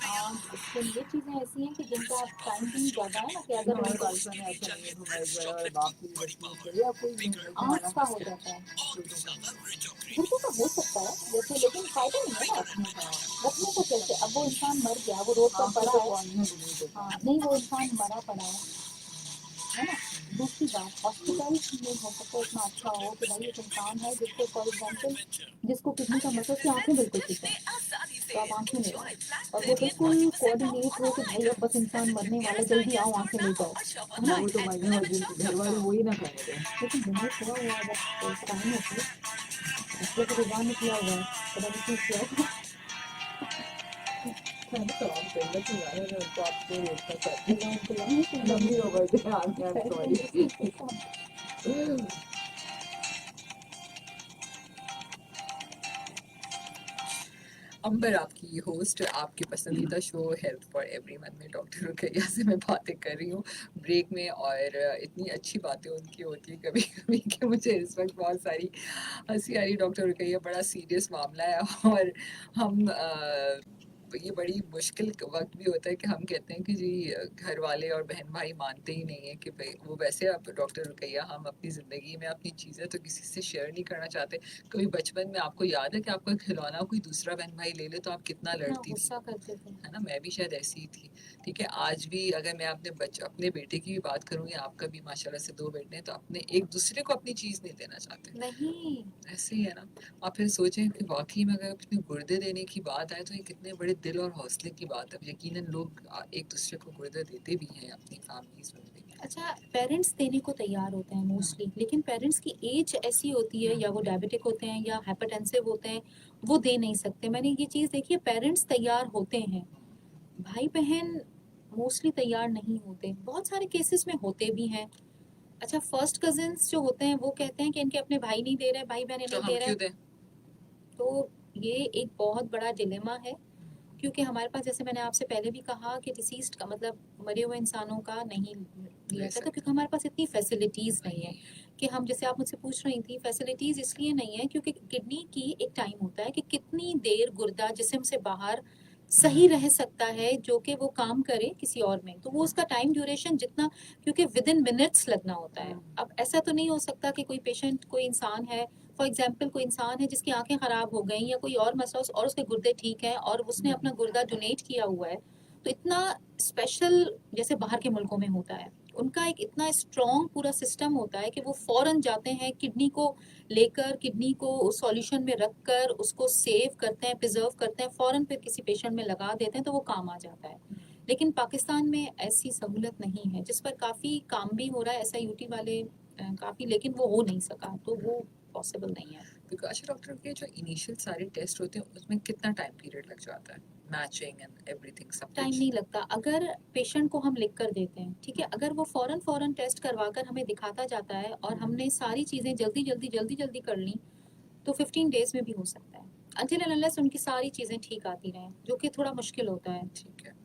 S2: आँख स्किन, ये चीज़ें ऐसी हैं कि जिनका टाइम भी ज़्यादा है ना, कि
S1: लेकिन
S2: अगर
S1: हमारे
S2: उनको
S1: पाकिस्तान में ऐसा नहीं है कि हमारे बड़ा और बाप की बच्ची करे या कोई
S2: आँख
S1: हमारा
S2: का हो जाता है,
S1: गुर्दों का नहीं है।
S2: गुर्दे का हो सकता है जैसे, लेकिन फायदा नहीं है ना
S1: रखने का
S2: रखने को कैसे, अब वो इंसान मर गया, वो रोड पर
S1: आंखों
S2: पड़ा
S1: तो
S2: है,
S1: कौन ही डोनेट होता
S2: हाँ
S1: है।
S2: नहीं वो इंसान मरा पड़ा है ना। दूसरी बात, हॉस्पिटल में हो सकता है इतना अच्छा हो कि भाई एक इंसान है जिसको फॉर एग्जांपल जिसको किडनी का मतलब उसकी आंखें बिल्कुल ठीक है, तो आप आंखें ले आओ, और वो बिल्कुल कोऑर्डिनेट हो कि भाई अब बस इंसान मरने वाला, जल्दी आओ आंखें ले जाओ, है ना।
S1: वो तो मरने वाले जिनके घर वाले वही ना करने दें।
S2: लेकिन डोनेट हुआ हुआ है, बस टाइम होती है, डॉक्टर रिजवान ने किया हुआ है, पता नहीं क्यों किया होगा।
S1: मैं तो सवाल करूँगा कि यार मैं उनको आपको रोकना चाहती
S2: अल्लाह उनको लंबी
S1: हूँ,
S2: जिंदगी
S1: लंबी
S2: दे।
S1: उम्र दे, आई एम सॉरी। अंबर आपकी होस्ट, आपके पसंदीदा शो हेल्थ फॉर एवरीवन में डॉक्टर रुकैया से मैं बातें कर रही हूँ ब्रेक में, और इतनी अच्छी बातें उनकी होती है कभी कभी कि मुझे इस वक्त बहुत सारी हंसी आ रही। डॉक्टर रुकैया, बड़ा सीरियस मामला है, और हम ये बड़ी मुश्किल वक्त भी होता है कि हम कहते हैं कि जी घर वाले और बहन भाई मानते ही नहीं है कि भाई वो, वैसे आप डॉक्टर रुकैया हम अपनी ज़िंदगी में अपनी चीज़ें तो किसी से शेयर नहीं करना चाहते। कभी बचपन में आपको याद है कि आपका खिलौना कोई दूसरा बहन भाई ले ले तो आप कितना
S2: कितना
S1: लड़ती थी,
S2: गुस्सा करते थे।
S1: है ना? मैं भी शायद ऐसी ही थी। ठीक है, आज भी अगर मैं अपने बेटे की भी बात करूँ, या आपका भी माशाल्लाह से 2 बेटे हैं, तो अपने एक दूसरे को अपनी चीज़ नहीं देना चाहते।
S2: नहीं
S1: ऐसे ही है ना? आप फिर सोचें कि वाक़ई में अगर अपने गुर्दे देने की बात आए तो ये कितने बड़े दिल और हौसले की बात है। यकीनन लोग एक दूसरे को गुर्दे देते भी हैं अपनी फैमिलीज़ में भी।
S2: अच्छा, पेरेंट्स देने को तैयार होते हैं मोस्टली, लेकिन पेरेंट्स की एज ऐसी होती है, या वो डायबिटिक होते हैं या हाइपरटेंसिव होते हैं, वो दे नहीं सकते। मैंने ये चीज़ देखी है, पेरेंट्स तैयार होते हैं, भाई बहन मोस्टली तैयार नहीं होते, बहुत सारे केसेस में होते भी हैं। अच्छा, फर्स्ट कजिन्स जो होते हैं वो कहते हैं कि इनके अपने भाई नहीं दे रहे, भाई बहनें
S1: तो
S2: नहीं
S1: हम
S2: दे रहे।
S1: क्यों दें?
S2: तो ये एक बहुत बड़ा डिलेमा है, क्योंकि हमारे पास, जैसे मैंने आपसे पहले भी कहा, कि डिसीज्ड का मतलब मरे हुए इंसानों का नहीं लिया
S1: ले
S2: जाता, तो
S1: सकते
S2: क्योंकि हमारे पास इतनी फैसिलिटीज़ नहीं है
S1: वही।
S2: कि हम, जैसे आप मुझसे पूछ रही थी, फैसिलिटीज़ इसलिए नहीं है क्योंकि किडनी की एक टाइम होता है कि कितनी देर गुर्दा जिस्म से बाहर सही रह सकता है जो कि वो काम करे किसी और में, तो वो उसका टाइम ड्यूरेशन जितना, क्योंकि विद इन मिनट्स लगना होता है। अब ऐसा तो नहीं हो सकता कि कोई पेशेंट, कोई इंसान है, फॉर एग्जाम्पल कोई इंसान है जिसकी आंखें खराब हो गई या कोई और मसला और उसके गुर्दे ठीक हैं और उसने अपना गुर्दा डोनेट किया हुआ है, तो इतना स्पेशल, जैसे बाहर के मुल्कों में होता है, उनका एक इतना स्ट्रॉन्ग पूरा सिस्टम होता है कि वो फौरन जाते हैं किडनी को लेकर, किडनी को उस सॉल्यूशन में रख कर उसको सेव करते हैं, प्रिजर्व करते हैं, फौरन फिर किसी पेशेंट में लगा देते हैं, तो वो काम आ जाता है। लेकिन पाकिस्तान में ऐसी सहूलत नहीं है, जिस पर काफ़ी काम भी हो रहा है, SIUT वाले काफ़ी, लेकिन वो हो नहीं सका, तो वो पॉसिबल नहीं है।
S1: अच्छा डॉक्टर, के जो इनिशियल सारे टेस्ट होते हैं उसमें कितना टाइम पीरियड लग जाता है? मैचिंग एंड एवरीथिंग, सब
S2: टाइम
S1: कुछ।
S2: नहीं लगता, अगर पेशेंट को हम लिख कर देते हैं, ठीक है, अगर वो फौरन फौरन टेस्ट करवा कर हमें दिखाता जाता है और हमने सारी चीज़ें जल्दी जल्दी जल्दी जल्दी कर ली, तो 15 डेज में भी हो सकता है, अनटिल एंड अनलेस उनकी सारी चीज़ें ठीक आती रहें, जो कि थोड़ा मुश्किल होता है।
S1: ठीक है,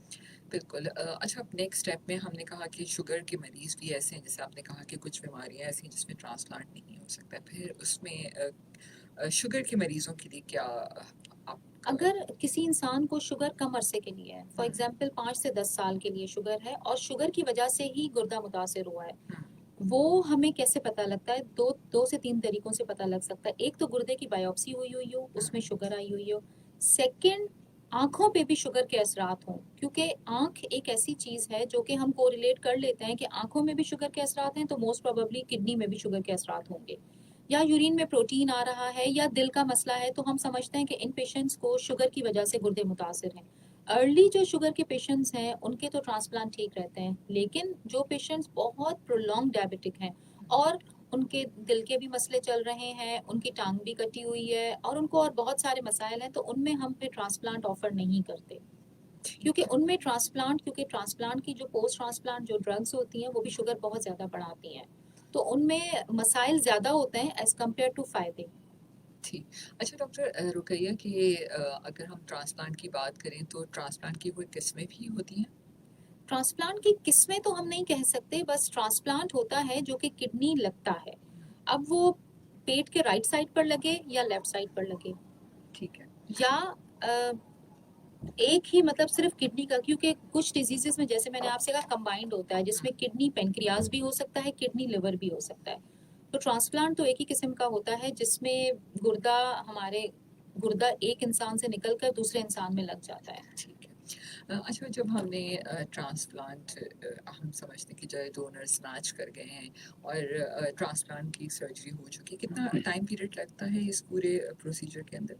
S1: बिल्कुल। अच्छा, अब नेक्स्ट स्टेप में हमने कहा कि शुगर के मरीज़ भी ऐसे हैं, जैसे आपने कहा कि कुछ बीमारियां ऐसी हैं जिसमें ट्रांसप्लांट नहीं हो सकता, फिर उसमें शुगर के मरीज़ों के लिए क्या आपका?
S2: अगर किसी इंसान को शुगर कम अरसे के लिए है, फॉर एग्जाम्पल 5 से 10 साल के लिए शुगर है और शुगर की वजह से ही गुर्दा मुतासर हुआ है, वो हमें कैसे पता लगता है? दो से तीन तरीकों से पता लग सकता है। एक तो गुर्दे की बायोप्सी हुई हुई हो, उसमें शुगर आई हुई हो। सेकंड, आंखों पे भी शुगर के असरात हों, क्योंकि आंख एक ऐसी चीज़ है जो कि हम कोरिलेट कर लेते हैं कि आंखों में भी शुगर के असरात हैं, तो मोस्ट प्रोबेबली किडनी में भी शुगर के असरात होंगे। या यूरिन में प्रोटीन आ रहा है या दिल का मसला है, तो हम समझते हैं कि इन पेशेंट्स को शुगर की वजह से गुर्दे मुतासर हैं। अर्ली जो शुगर के पेशेंट्स हैं उनके तो ट्रांसप्लांट ठीक रहते हैं, लेकिन जो पेशेंट्स बहुत प्रोलॉन्ग डायबिटिक हैं और उनके दिल के भी मसले चल रहे हैं, उनकी टांग भी कटी हुई है और उनको और बहुत सारे मसाइल हैं, तो उनमें हम फिर ट्रांसप्लांट ऑफर नहीं करते, क्योंकि उनमें ट्रांसप्लांट, क्योंकि ट्रांसप्लांट की जो पोस्ट ट्रांसप्लांट जो ड्रग्स होती हैं वो भी शुगर बहुत ज़्यादा बढ़ाती हैं, तो उनमें मसाइल ज़्यादा होते हैं एज़ कम्पेयर टू फ़ायदे।
S1: ठीक। अच्छा डॉक्टर रुकैया, कि अगर हम ट्रांसप्लांट की बात करें तो ट्रांसप्लांट की कोई किस्में भी होती हैं?
S2: ट्रांसप्लांट की किस्में तो हम नहीं कह सकते, बस ट्रांसप्लांट होता है जो कि किडनी लगता है। अब वो पेट के राइट साइड पर लगे या लेफ्ट साइड पर लगे,
S1: ठीक है।
S2: या अ, एक ही, मतलब सिर्फ किडनी का, क्योंकि कुछ डिजीजेस में, जैसे मैंने आपसे कहा, कंबाइंड होता है, जिसमें किडनी पेनक्रियाज भी हो सकता है, किडनी लिवर भी हो सकता है। तो ट्रांसप्लांट तो एक ही किस्म का होता है जिसमें गुर्दा, हमारे गुर्दा एक इंसान से निकलकर दूसरे इंसान में लग जाता है।
S1: ठीक है। अच्छा, जब हमने ट्रांसप्लांट, हम समझते हैं कि जो डोनर्स मैच कर गए हैं और ट्रांसप्लांट की सर्जरी हो चुकी है, कितना टाइम पीरियड लगता है इस पूरे प्रोसीजर के अंदर?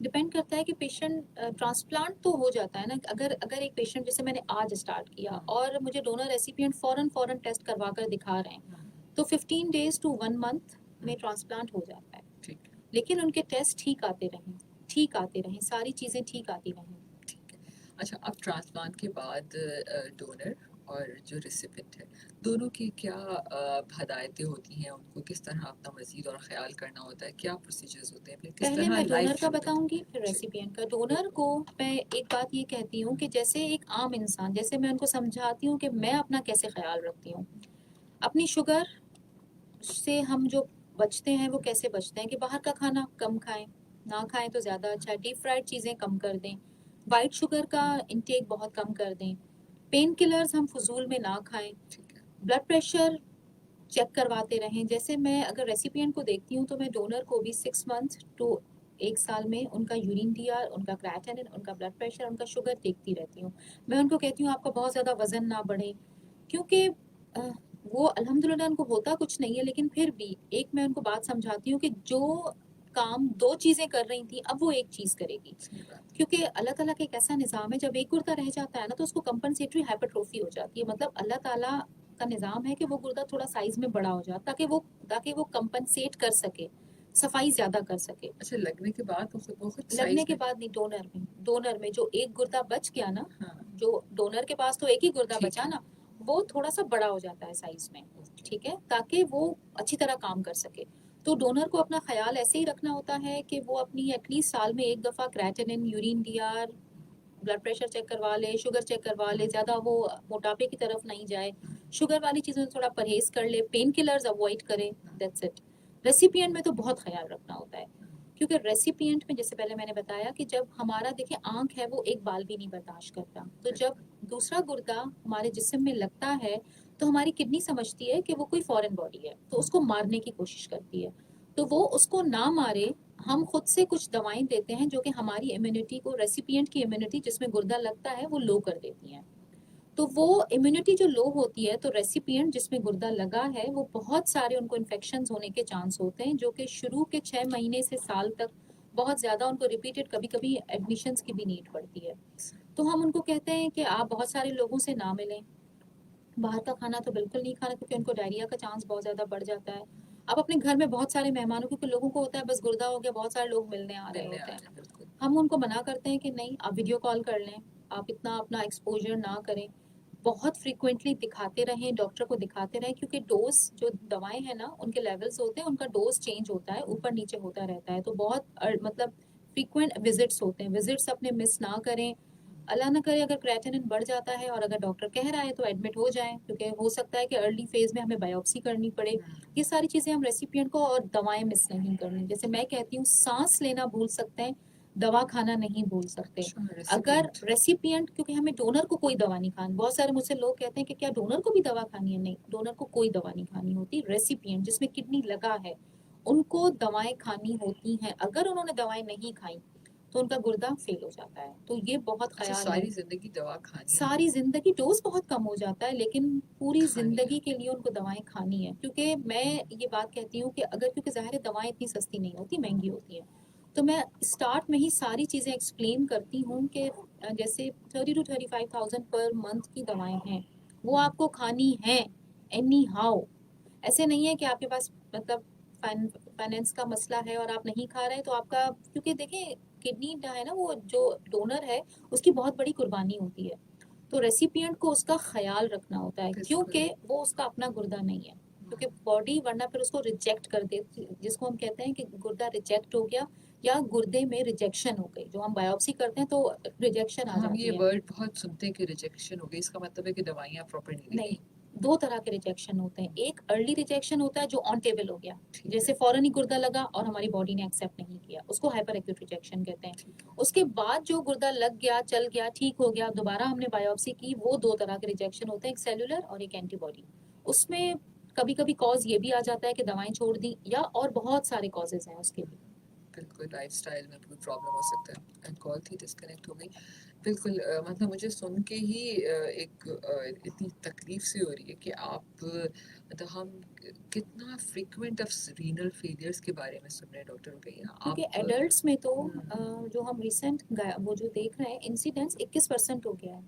S2: डिपेंड करता है कि पेशेंट, ट्रांसप्लांट तो हो जाता है ना, अगर अगर एक पेशेंट, जैसे मैंने आज स्टार्ट किया और मुझे डोनर रेसिपिएंट फौरन फौरन टेस्ट करवा कर दिखा रहे हैं, तो 15 डेज टू 1 मंथ में ट्रांसप्लांट हो जाता है,
S1: ठीक है।
S2: लेकिन उनके टेस्ट ठीक आते रहें, ठीक आते रहें, सारी चीज़ें ठीक आती रहें।
S1: ठीक है। अच्छा, अब ट्रांसप्लांट के बाद डोनर और जो रिसिपेंट है, दोनों की क्या हदायतें होती हैं? उनको किस तरह अपना मज़ीद और ख़्याल करना होता है? क्या प्रोसीजर्स होते हैं? फिर किस
S2: पहले
S1: तरह
S2: मैं डोनर
S1: लाइफ
S2: का
S1: शुरू करते
S2: बताऊंगी, फिर
S1: हैं? जी।
S2: रेसिपिएंट का। डोनर को मैं एक बात ये कहती हूँ कि जैसे एक आम इंसान, जैसे मैं उनको समझाती हूँ कि मैं अपना कैसे ख्याल रखती हूँ, अपनी शुगर से हम जो बचते हैं वो कैसे बचते हैं, कि बाहर का खाना कम खाएं, ना खाएं तो ज़्यादा अच्छा है, डीप फ्राइड चीज़ें कम कर दें, वाइट शुगर का इंटेक बहुत कम कर दें, पेन किलर्स हम फजूल में ना खाएं,
S1: ठीक है।
S2: ब्लड प्रेशर चेक करवाते रहें। जैसे मैं अगर रेसिपिएंट को देखती हूँ तो मैं डोनर को भी 6 मंथ टू 1 साल में उनका यूरिन टीआर, उनका क्रेाटिनिन, उनका ब्लड प्रेशर, उनका शुगर देखती रहती हूँ। मैं उनको कहती हूँ आपका बहुत ज़्यादा वजन ना बढ़े, क्योंकि वो अल्हम्दुलिल्लाह उनको होता कुछ नहीं है, लेकिन फिर भी एक मैं उनको बात समझाती हूँ कि जो काम दो चीज़ें कर रही थी अब वो एक चीज़ करेगी,
S1: सही बात है।
S2: क्योंकि अल्लाह ताला का एक ऐसा निज़ाम है, जब एक गुर्दा रह जाता है ना तो उसको कंपनसेटरी हाइपरट्रोफी हो जाती है, मतलब अल्लाह ताला का निज़ाम है कि वो गुर्दा थोड़ा साइज में बड़ा हो जाए, ताकि वो कंपनसेट कर सके, सफाई ज़्यादा कर सके।
S1: अच्छा, लगने के बाद वो खुद
S2: लगने
S1: साइज
S2: के
S1: में?
S2: बाद नहीं, डोनर में जो एक गुर्दा बच गया ना,
S1: हाँ।
S2: जो डोनर के पास तो एक ही गुर्दा
S1: ठीक
S2: बचा
S1: है।
S2: ना, वो थोड़ा सा बड़ा हो जाता है साइज में,
S1: ओके।
S2: ठीक है, ताकि वो अच्छी तरह काम कर सके। तो डोनर को अपना ख्याल ऐसे ही रखना होता है कि वो अपनी एटलीस्ट साल में एक दफ़ा creatinine, urine DR, blood pressure check करवा ले, शुगर चेक करवा ले, ज़्यादा वो मोटापे की तरफ नहीं जाए, शुगर वाली चीज़ों से थोड़ा परहेज कर ले, पेन किलर्स अवॉइड करे, दैट्स इट। रेसिपिएंट में तो बहुत ख्याल रखना होता है, क्योंकि रेसिपिएंट में जैसे पहले मैंने बताया कि जब हमारा देखिए आंख है वो एक बाल भी नहीं बर्दाश्त करता, तो जब दूसरा गुर्दा हमारे जिस्म में लगता है तो हमारी किडनी समझती है कि वो कोई फॉरेन बॉडी है, तो उसको मारने की कोशिश करती है। तो वो उसको ना मारे, हम खुद से कुछ दवाएं देते हैं जो कि हमारी इम्यूनिटी को, रेसिपिएंट की इम्यूनिटी जिसमें गुर्दा लगता है वो लो कर देती हैं। तो वो इम्यूनिटी जो लो होती है तो रेसिपिएंट जिसमें गुर्दा लगा है वो बहुत सारे उनको इन्फेक्शंस होने के चांस होते हैं, जो कि शुरू के 6 महीने से साल तक बहुत ज़्यादा उनको रिपीटेड कभी कभी एडमिशन्स की भी नीड पड़ती है। तो हम उनको कहते हैं कि आप बहुत सारे लोगों से ना मिलें, बाहर का खाना तो बिल्कुल नहीं खाना क्योंकि उनको डायरिया का चांस बहुत ज़्यादा बढ़ जाता है। आप अपने घर में बहुत सारे मेहमानों, क्योंकि लोगों को होता है बस गुर्दा हो गया, बहुत सारे लोग मिलने आ रहे
S1: मिलने आ
S2: होते हैं,
S1: रहे हैं, बिल्कुल।
S2: हम उनको मना करते हैं कि नहीं, आप वीडियो कॉल कर लें, आप इतना अपना एक्सपोजर ना करें, बहुत फ्रीक्वेंटली दिखाते रहें, डॉक्टर को दिखाते रहें, क्योंकि डोज जो दवाएं हैं ना उनके लेवल्स होते हैं, उनका डोज चेंज होता है, ऊपर नीचे होता रहता है, तो बहुत मतलब फ्रीक्वेंट विजिट्स होते हैं, विजिट्स अपने मिस ना करें। अल्लाह ना करे अगर क्रेटिनिन बढ़ जाता है और अगर डॉक्टर कह रहा है तो एडमिट हो जाएं, क्योंकि हो सकता है कि अर्ली फेज में हमें बायोप्सी करनी पड़े। ये सारी चीज़ें हम रेसिपिएंट को, और दवाएं मिस नहीं करनी, जैसे मैं कहती हूँ सांस लेना भूल सकते हैं, दवा खाना नहीं भूल सकते।
S1: अच्छा,
S2: अगर
S1: रेसिपिएंट।
S2: रेसिपिएंट, क्योंकि हमें डोनर को कोई दवा नहीं खानी, बहुत सारे मुझसे लोग कहते हैं कि क्या डोनर को भी दवा खानी है? नहीं, डोनर को कोई दवा नहीं खानी होती, रेसिपिएंट जिसमें किडनी लगा है उनको दवाएं खानी होती हैं। अगर उन्होंने दवाएं नहीं खाई तो उनका गुर्दा फेल हो जाता है, तो ये बहुत
S1: अच्छा,
S2: ख्याल है।
S1: सारी ज़िंदगी दवा खानी
S2: सारी
S1: होगी,
S2: जिंदगी, डोज बहुत कम हो जाता है लेकिन पूरी
S1: खानी है।
S2: जिंदगी के लिए उनको दवाएं खानी है, क्योंकि मैं ये बात कहती हूँ कि अगर, क्योंकि ज़ाहिर है दवाएं इतनी सस्ती नहीं होती, महंगी होती हैं, तो मैं स्टार्ट में ही सारी चीज़ें एक्सप्लेन करती हूँ कि जैसे 30 to 35,000 पर मंथ की दवाएं हैं, वो आपको खानी है एनी हाउ। ऐसे नहीं है कि आपके पास मतलब फाइनेंस का मसला है और आप नहीं खा रहे तो आपका, क्योंकि देखिए किडनी है ना, वो जो डोनर है उसकी बहुत बड़ी कुर्बानी होती है, तो रेसिपिएंट को उसका ख्याल रखना होता है,
S1: बिल्कुल।
S2: क्योंकि वो उसका अपना गुर्दा नहीं है, क्योंकि बॉडी वरना फिर उसको रिजेक्ट कर देती, जिसको हम कहते हैं कि गुर्दा रिजेक्ट हो गया या गुर्दे में रिजेक्शन हो गई, जो हम बायोप्सी करते हैं तो रिजेक्शन आ
S1: हम ये
S2: जाती है।
S1: वर्ड बहुत सुनते हैं कि रिजेक्शन हो गई, इसका मतलब है कि दवाइयाँ प्रॉपर नहीं दी
S2: नहीं,
S1: गई।
S2: दो तरह के रिजेक्शन होते हैं, एक अर्ली रिजेक्शन होता है जो ऑन टेबल हो गया,
S1: ठीक
S2: जैसे
S1: है,
S2: फौरन ही गुर्दा लगा और हमारी बॉडी ने एक्सेप्ट नहीं किया, उसको हाइपर एक्यूट रिजेक्शन कहते हैं।
S1: ठीक है।
S2: उसके बाद जो गुर्दा लग गया, चल गया, ठीक हो गया, दोबारा हमने बायोप्सी की, वो दो तरह के रिजेक्शन होते हैं, एक सेलुलर और एक एंटीबॉडी। उसमें कभी कभी कॉज ये भी आ जाता है कि दवाएं छोड़ दी, या और बहुत सारे कॉजेज हैं उसके भी।
S1: बिल्कुल, लाइफ़स्टाइल में कोई प्रॉब्लम हो सकता है। कॉल थी, डिस्कनेक्ट हो गई। बिल्कुल, मतलब मुझे सुन के ही इतनी तकलीफ़ सी हो रही है कि आप मतलब हम कितना फ्रीक्वेंट ऑफ रीनल फेलियर्स के बारे में सुन रहे हैं डॉक्टर रुकैया।
S2: क्योंकि
S1: आप
S2: एडल्ट्स में तो
S1: हुँ,
S2: जो हम रिसेंट वो जो देख रहे हैं इंसिडेंस 21% हो गया है,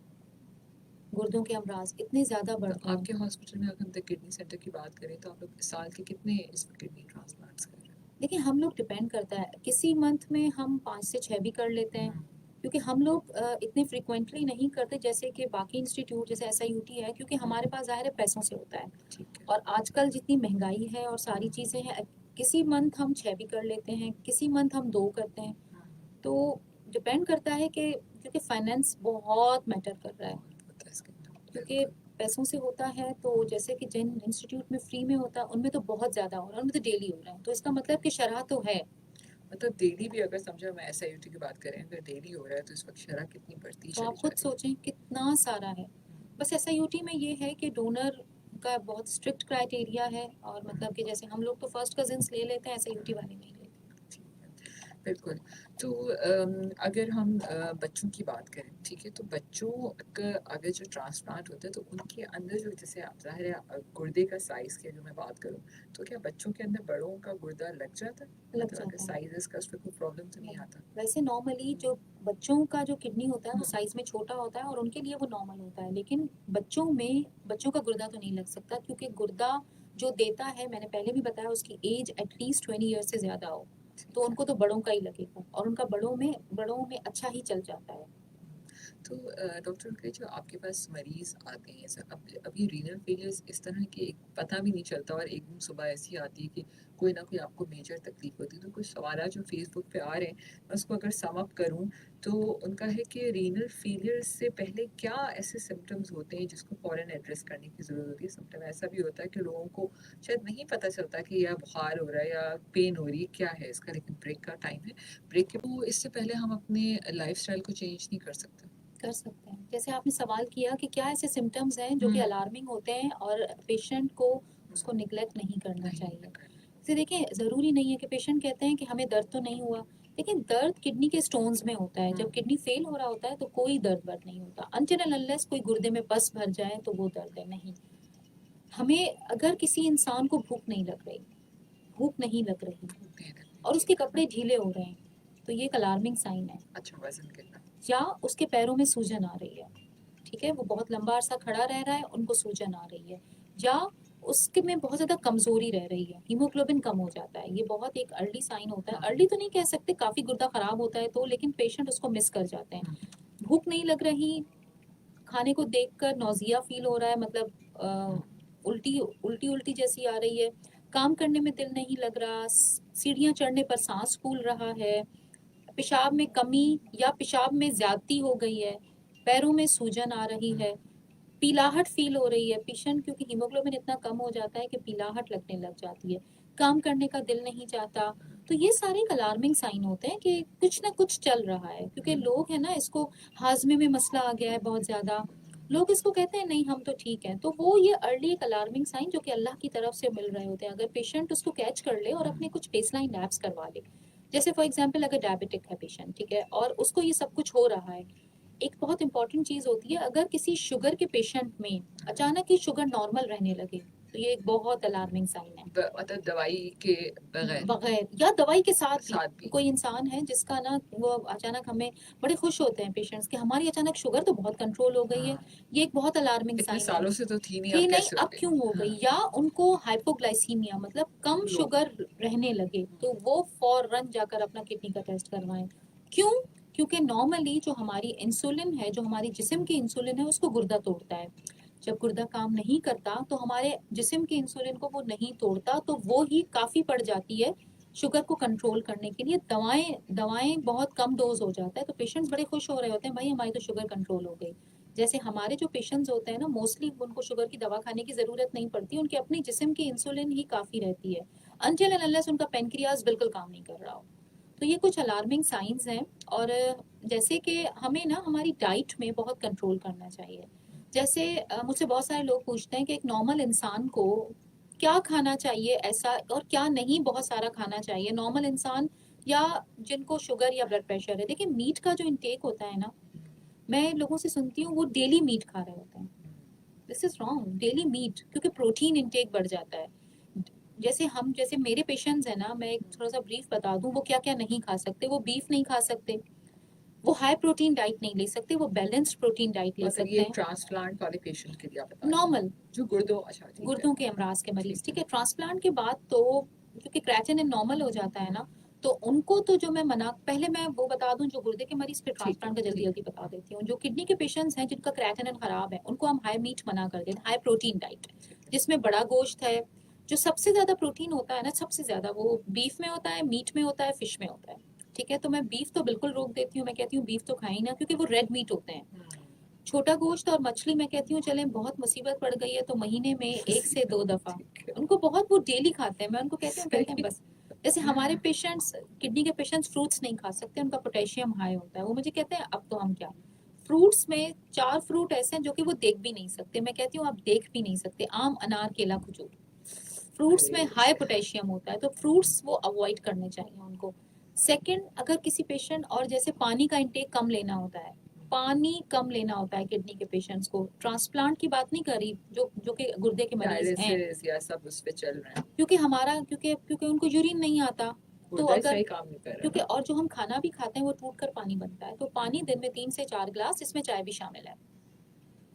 S2: गुर्दों के अमराज इतने ज़्यादा बढ़
S1: तो
S2: गए हैं।
S1: आपके हॉस्पिटल में अगर हम द किडनी सेंटर की बात करें तो आप लोग साल के कितने इसमें किडनी ट्रांसप्लांट्स कर रहे हैं?
S2: देखिए हम लोग डिपेंड करता है, किसी मंथ में हम 5 से 6 भी कर लेते हैं,
S1: हुँ,
S2: क्योंकि हम लोग इतने फ्रिक्वेंटली नहीं करते जैसे कि बाकी इंस्टीट्यूट जैसे SIUT है, क्योंकि हमारे पास ज़ाहिर है पैसों से होता है,
S1: ठीक है।
S2: और आजकल जितनी महंगाई है और सारी चीज़ें हैं, किसी मंथ हम 6 भी कर लेते हैं, किसी मंथ हम 2 करते हैं, तो डिपेंड करता है कि, क्योंकि फाइनेंस बहुत मैटर कर रहा है,
S1: बहुत होता है इसके अंदर,
S2: क्योंकि
S1: बिल्कुल।
S2: पैसों से होता है, तो जैसे कि जिन इंस्टीट्यूट में फ्री में होता है उनमें तो बहुत ज़्यादा हो रहा है, उनमें तो डेली हो रहा है, तो इसका मतलब कि शरह तो है।
S1: मतलब डेली भी अगर समझो हम SIUT की बात करें, अगर डेली हो रहा है तो इस वक़्त शरह कितनी बढ़ती
S2: तो
S1: चली
S2: आप
S1: जा
S2: खुद
S1: रही है।
S2: सोचें कितना सारा है। बस SIUT में ये है कि डोनर का बहुत स्ट्रिक्ट क्राइटेरिया है, और मतलब कि जैसे हम लोग तो फर्स्ट कजिन्स ले लेते हैं, SIUT वाले नहीं लेते।
S1: ठीक है, बिल्कुल। तो अगर हम बच्चों की बात करें, ठीक है? तो बच्चों का अगर जो ट्रांसप्लांट होता है तो उनके अंदर जो जैसे आप ज़ाहिर है गुर्दे का साइज़ की अगर मैं बात करूँ, तो क्या बच्चों के अंदर बड़ों का गुर्दा लग जाता है?
S2: लग
S1: मतलब अगर
S2: जाता है।
S1: साइज़ है इसका उसमें कोई प्रॉब्लम तो नहीं
S2: नहीं,
S1: आता?
S2: वैसे नॉर्मली जो बच्चों का जो किडनी होता है वो
S1: हुँ,
S2: साइज में छोटा होता है और उनके लिए वो नॉर्मल होता है, लेकिन बच्चों का गुर्दा तो नहीं लग सकता, क्योंकि गुर्दा जो देता है, मैंने पहले भी बताया, उसकी एज एटलीस्ट 20 ईयर से ज़्यादा हो, तो
S1: ठीक है।
S2: उनको तो बड़ों का ही लगेगा, और उनका बड़ों में अच्छा ही चल जाता है।
S1: तो डॉक्टर के जो आपके पास मरीज़ आते हैं ऐसा अब ये रीनल फेलियर्स इस तरह के एक पता भी नहीं चलता और एक दिन सुबह ऐसी आती है कि कोई ना कोई आपको मेजर तकलीफ होती है। तो कुछ सवालात जो फ़ेसबुक पे आ रहे हैं, मैं उसको अगर सम अप करूँ तो उनका है कि रीनल फेलियर से पहले क्या ऐसे सिम्पटम्स होते हैं जिसको फ़ौरन एड्रेस करने की ज़रूरत होती है? समटाइम ऐसा भी होता है कि लोगों को शायद नहीं पता चलता कि या बुखार हो रहा है या पेन हो रही है, क्या है इसका? लेकिन ब्रेक का टाइम है। ब्रेक के वो इससे पहले हम अपने लाइफ़स्टाइल को चेंज नहीं कर सकते।
S2: कर सकते हैं। जैसे आपने सवाल किया कि क्या ऐसे सिम्पटम्स हैं जो कि
S1: हुँ,
S2: अलार्मिंग होते हैं और पेशेंट को
S1: हुँ,
S2: उसको नेग्लेक्ट नहीं करना
S1: नहीं
S2: चाहिए।
S1: करना।
S2: जैसे देखिए, ज़रूरी नहीं है कि पेशेंट कहते हैं कि हमें दर्द तो नहीं हुआ, लेकिन दर्द किडनी के स्टोन्स में होता है।
S1: हुँ,
S2: जब किडनी फेल हो रहा होता है तो कोई दर्द-वर्द नहीं होता। अनटिल एंड अनलेस कोई गुर्दे में पस भर जाए तो वो दर्द है, नहीं। हमें अगर किसी इंसान को भूख नहीं लग रही
S1: भूख नहीं लगनी,
S2: और उसके
S1: ठीक है।
S2: कपड़े ढीले हो रहे हैं, तो ये एक अलार्मिंग साइन है।
S1: अच्छा वज़न कितना?
S2: या उसके पैरों में सूजन आ रही है, ठीक है, वो बहुत लंबा अरसा खड़ा रह रहा है, उनको सूजन आ रही है, या उसके में बहुत ज़्यादा कमज़ोरी रह रही है, हीमोग्लोबिन कम हो जाता है, ये बहुत एक अर्ली साइन होता है।
S1: हाँ,
S2: अर्ली तो नहीं कह सकते, काफ़ी गुर्दा खराब होता है तो, लेकिन पेशेंट उसको मिस कर जाते हैं।
S1: हुँ,
S2: भूख नहीं लग रही, खाने को देखकर नौजिया फील हो रहा है, मतलब
S1: हुँ,
S2: उल्टी उल्टी उल्टी जैसी आ रही है, काम करने में दिल नहीं लग रहा, सीढ़ियाँ चढ़ने पर सांस फूल रहा है, पेशाब में कमी या पेशाब में ज्यादती हो गई है, पैरों में सूजन आ रही
S1: हुँ,
S2: है, पीलाहट फील हो रही है, पेशेंट क्योंकि हीमोग्लोबिन इतना कम हो जाता है कि पीलाहट लगने लग जाती है, काम करने का दिल नहीं चाहता। तो ये सारे एक अलार्मिंग साइन होते हैं कि कुछ ना कुछ चल रहा है, क्योंकि
S1: हुँ,
S2: लोग है ना, इसको हाजमे में मसला आ गया है बहुत ज्यादा, लोग इसको कहते हैं नहीं हम तो ठीक हैं, तो वो ये अर्ली एक अलार्मिंग साइन जो कि अल्लाह की तरफ से मिल रहे होते हैं, अगर पेशेंट उसको कैच कर ले और अपने कुछ बेसलाइन लैब्स करवा ले। जैसे फॉर एग्जांपल अगर डायबिटिक है पेशेंट, ठीक है, और उसको ये सब कुछ हो रहा है, एक बहुत इंपॉर्टेंट चीज होती है, अगर किसी शुगर के पेशेंट में अचानक ही शुगर नॉर्मल रहने लगे तो ये एक बहुत अलार्मिंग साइन है।
S1: मतलब दवाई के बगैर
S2: बगैर या दवाई के साथ भी,
S1: साथ भी
S2: कोई इंसान है जिसका ना वो अचानक, हमें बड़े खुश होते हैं पेशेंट्स कि हमारी अचानक शुगर तो बहुत कंट्रोल हो गई है,
S1: हाँ,
S2: ये एक बहुत अलार्मिंग
S1: इतने
S2: साइन है।
S1: सालों से तो थी नहीं, अब
S2: थी नहीं,
S1: कैसे हो
S2: अब
S1: गई?
S2: क्यों हो गई,
S1: हाँ,
S2: या उनको हाइपोग्लाइसीमिया मतलब कम
S1: लो
S2: शुगर रहने लगे, तो वो फौरन जाकर अपना किडनी का टेस्ट करवाएं। क्यों? क्योंकि नॉर्मली जो हमारी इंसुलिन है, जो हमारी जिस्म की इंसुलिन है, उसको गुर्दा तोड़ता है। जब गुर्दा काम नहीं करता तो हमारे जिस्म की इंसुलिन को वो नहीं तोड़ता, तो वो ही काफ़ी पड़ जाती है शुगर को कंट्रोल करने के लिए। दवाएं दवाएं बहुत कम डोज हो जाता है, तो पेशेंट्स बड़े खुश हो रहे होते हैं, भाई हमारी तो शुगर कंट्रोल हो गई। जैसे हमारे जो पेशेंट्स होते हैं ना, मोस्टली उनको शुगर की दवा खाने की ज़रूरत नहीं पड़ती, उनके अपनी जिस्म की इंसुलिन ही काफ़ी रहती है, अनटिल एंड अनलेस उनका पेनक्रियाज बिल्कुल काम नहीं कर रहा हो। तो ये कुछ अलार्मिंग साइंस हैं। और जैसे कि हमें ना हमारी डाइट में बहुत कंट्रोल करना चाहिए। जैसे मुझसे बहुत सारे लोग पूछते हैं कि एक नॉर्मल इंसान को क्या खाना चाहिए ऐसा, और क्या नहीं बहुत सारा खाना चाहिए नॉर्मल इंसान या जिनको शुगर या ब्लड प्रेशर है। देखिए, मीट का जो इंटेक होता है ना, मैं लोगों से सुनती हूँ वो डेली मीट खा रहे होते हैं। This is wrong, daily meat, क्योंकि प्रोटीन इंटेक बढ़ जाता है। जैसे मेरे पेशेंट्स हैं ना, मैं एक थोड़ा सा ब्रीफ बता दूं, वो क्या क्या नहीं खा सकते। वो बीफ नहीं खा सकते, वो हाई प्रोटीन डाइट नहीं ले सकते, वो बैलेंस्ड प्रोटीन डाइट ले
S1: मतलब
S2: सकते
S1: ये
S2: हैं।
S1: ट्रांसप्लांट वाले पेशेंट के लिए आप बता रहे हैं?
S2: नॉर्मल
S1: जो गुर्दों अच्छा ठीक है,
S2: गुर्दों के अमराज के मरीज,
S1: ठीक
S2: ठीक
S1: है।
S2: है, ट्रांसप्लांट के बाद तो क्योंकि क्रेटिनिन नॉर्मल हो जाता है
S1: हुँ,
S2: ना, तो उनको तो जो मैं मना, पहले मैं वो बता दूं जो गुर्दे के मरीज, फिर
S1: ठीक है,
S2: ट्रांसप्लांट का जल्दी
S1: ठीक
S2: जल्दी
S1: है।
S2: बता
S1: हाँ,
S2: देती हूँ। जो किडनी के पेशेंट्स हैं जिनका क्रेटिनिन खराब है, उनको हम हाई मीट मना कर देते हैं, हाई प्रोटीन डाइट,
S1: ठीक है।
S2: जिसमें बड़ा गोश्त है। जो सबसे ज्यादा प्रोटीन होता है ना, सबसे ज्यादा वो बीफ में होता है, मीट में होता है, फिश में होता है, ठीक है। तो मैं बीफ तो बिल्कुल रोक देती हूँ, मैं कहती हूँ बीफ तो खाई ना, क्योंकि वो रेड मीट होते हैं।
S1: हुँ,
S2: छोटा गोश्त और मछली मैं कहती हूँ चलें, बहुत मुसीबत पड़ गई है तो महीने में 1 से 2 दफा।
S1: ठीक है।
S2: उनको बहुत, वो डेली खाते हैं, मैं उनको कहती हूँ, कहते हैं
S1: सही
S2: बस। जैसे हमारे पेशेंट्स, किडनी के पेशेंट्स फ्रूट्स नहीं खा सकते, उनका पोटेशियम हाई होता है, वो मुझे कहते हैं अब तो हम क्या। फ्रूट्स में 4 फ्रूट ऐसे हैं जो कि वो देख भी नहीं सकते, मैं कहती हूँ आप देख भी नहीं सकते, आम, अनार, केला, खजूर। फ्रूट्स में
S1: अरे!
S2: हाई पोटेशियम होता है, तो फ्रूट्स वो अवॉइड करने चाहिए उनको। सेकंड, अगर किसी पेशेंट, और जैसे पानी का इंटेक कम लेना होता है, पानी कम लेना होता है किडनी के पेशेंट्स को। ट्रांसप्लांट की बात नहीं कर रही, जो जो कि गुर्दे के मरीज हैं,
S1: डायलिसिस या सब उस पे चल रहे हैं।
S2: क्योंकि हमारा क्योंकि क्योंकि उनको यूरिन नहीं आता। तो
S1: गुर्दा ही
S2: अगर,
S1: सही काम नहीं कर रहा
S2: क्योंकि
S1: ना।
S2: और जो हम खाना भी खाते हैं वो टूट कर पानी बनता है, तो पानी दिन में 3 से 4 गिलास, जिसमें चाय भी शामिल है।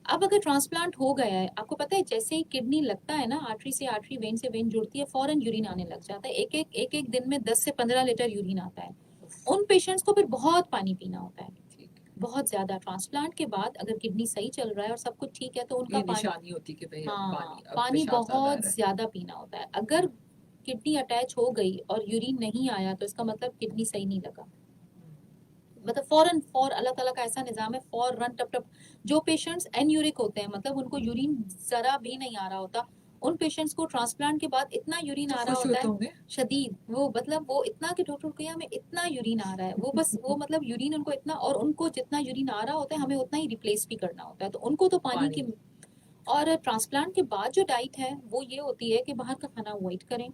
S2: अब अगर ट्रांसप्लांट हो गया है, आपको पता है जैसे ही किडनी लगता है ना, आर्टरी से आर्टरी, वेन से वेन जुड़ती है, फौरन यूरिन आने लग जाता है, एक एक दिन में 10 से 15 लीटर यूरिन आता है।
S1: उफ़,
S2: उन पेशेंट्स को फिर बहुत पानी पीना होता है,
S1: ठीक है।
S2: बहुत ज़्यादा। ट्रांसप्लांट के बाद अगर किडनी सही चल रहा है और सब कुछ ठीक है तो उनका
S1: ये
S2: पानी,
S1: निशानी होती है कि भई अब
S2: हाँ,
S1: पानी अब
S2: पानी
S1: पेशाब ज़्यादा आ
S2: बहुत
S1: रहा है।
S2: ज़्यादा पीना होता है। अगर किडनी अटैच हो गई और यूरिन नहीं आया तो इसका मतलब किडनी सही नहीं लगा। मतलब फ़ौरन अल्लाह ताला का ऐसा निज़ाम है, फ़ौरन टप-टप। जो पेशेंट्स एन्यूरिक होते हैं, मतलब उनको यूरिन ज़रा भी नहीं आ रहा होता, उन पेशेंट्स को ट्रांसप्लांट के बाद इतना यूरिन
S1: तो
S2: आ रहा
S1: खुश
S2: होता
S1: होते
S2: है,
S1: होंगे?
S2: शदीद। वो मतलब वो इतना कि डॉक्टर को हमें इतना यूरिन आ रहा है। वो बस वो मतलब यूरिन उनको इतना, और उनको जितना यूरिन आ रहा होता है हमें उतना ही रिप्लेस भी करना होता है। तो उनको तो पानी की।
S1: पानी।
S2: और ट्रांसप्लांट के बाद जो डाइट है वो ये होती है कि बाहर का खाना अवॉइड करें।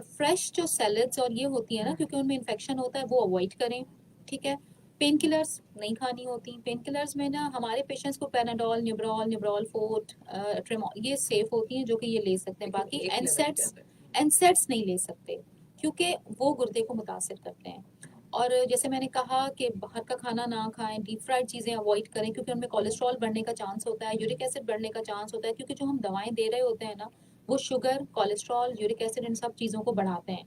S2: फ्रेश जो सैलेड्स और ये होती है ना, क्योंकि उनमें इन्फेक्शन होता है, वो अवॉइड करें। ठीक है। पेन किलर्स नहीं खानी होती। पेन किलर्स में ना हमारे पेशेंट्स को पैनाडोल, न्यूब्रोल फोर्ट, ट्रेमोल, ये सेफ होती हैं जो कि ये ले सकते हैं।
S1: लेकिन
S2: बाकी
S1: एक लेवल के
S2: एनसेट्स,
S1: अंदर।
S2: नहीं ले सकते, क्योंकि वो गुर्दे को मुतासिर करते हैं। और जैसे मैंने कहा कि बाहर का खाना ना खाएं, डीप फ्राइड चीज़ें अवॉइड करें, क्योंकि उनमें कोलेस्ट्रॉल बढ़ने का चांस होता है, यूरिक एसिड बढ़ने का चांस होता है, क्योंकि जो हम दवाएं दे रहे होते हैं ना, वो शुगर, कोलेस्ट्रॉल, यूरिक एसिड, इन सब चीज़ों को बढ़ाते हैं।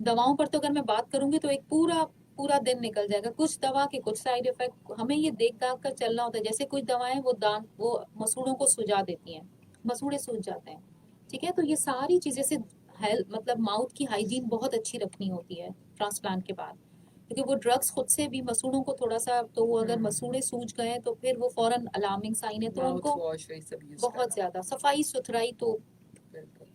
S2: दवाओं पर तो अगर मैं बात करूंगी तो एक पूरा पूरा दिन निकल जाएगा। कुछ दवा के कुछ साइड इफेक्ट हमें ये देख दाख कर चलना होता है। जैसे कुछ दवाएं वो मसूड़ों को सुजा देती हैं, मसूड़े सूज जाते हैं। ठीक है। तो ये सारी चीजें से हेल्थ, मतलब माउथ की हाइजीन बहुत अच्छी रखनी होती है ट्रांसप्लांट के बाद, क्योंकि वो ड्रग्स खुद से भी मसूड़ों को थोड़ा सा, तो वो अगर मसूड़े सूज गए तो फिर वो फौरन अलार्मिंग साइन है, तो
S1: माउथ
S2: उनको
S1: वॉश वही सब यूज़
S2: बहुत
S1: करना।
S2: ज्यादा सफाई सुथराई तो।
S1: बिल्कुल।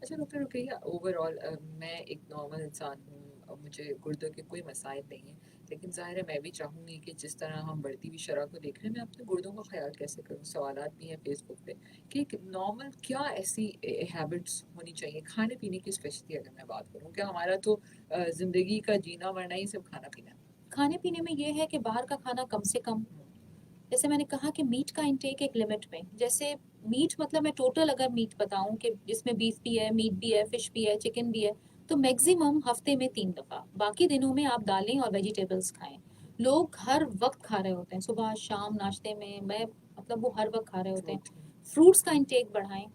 S1: अच्छा डॉक्टर रुकैया, ओवरऑल मैं एक नॉर्मल इंसान हूँ, मुझे गुर्दों के कोई मसाइल नहीं है, लेकिन ज़ाहिर है मैं भी चाहूँगी कि जिस तरह हम बढ़ती हुई शरह को देख रहे हैं, मैं अपने गुर्दों का ख्याल कैसे करूँ? सवालात भी हैं फेसबुक पे कि एक नॉर्मल क्या ऐसी हैबिट्स होनी चाहिए खाने पीने की, स्पेशली अगर मैं बात करूँ, क्या हमारा तो ज़िंदगी का जीना मरना ही सिर्फ खाना पीना है।
S2: खाने पीने में ये है कि बाहर का खाना कम से कम। जैसे मैंने कहा कि मीट का इंटेक एक लिमिट में। जैसे मीट, मतलब मैं टोटल अगर मीट बताऊं कि जिसमें बीफ भी है, मीट भी है, फिश भी है, चिकन भी है, तो मैक्सिमम हफ्ते में 3 दफा। बाकी दिनों में आप दालें और वेजिटेबल्स खाएं। लोग हर वक्त खा रहे होते हैं, सुबह शाम नाश्ते में, मैं मतलब वो हर वक्त खा रहे होते हैं।
S1: प्रोटीन।
S2: फ्रूट्स का इंटेक बढ़ाएं,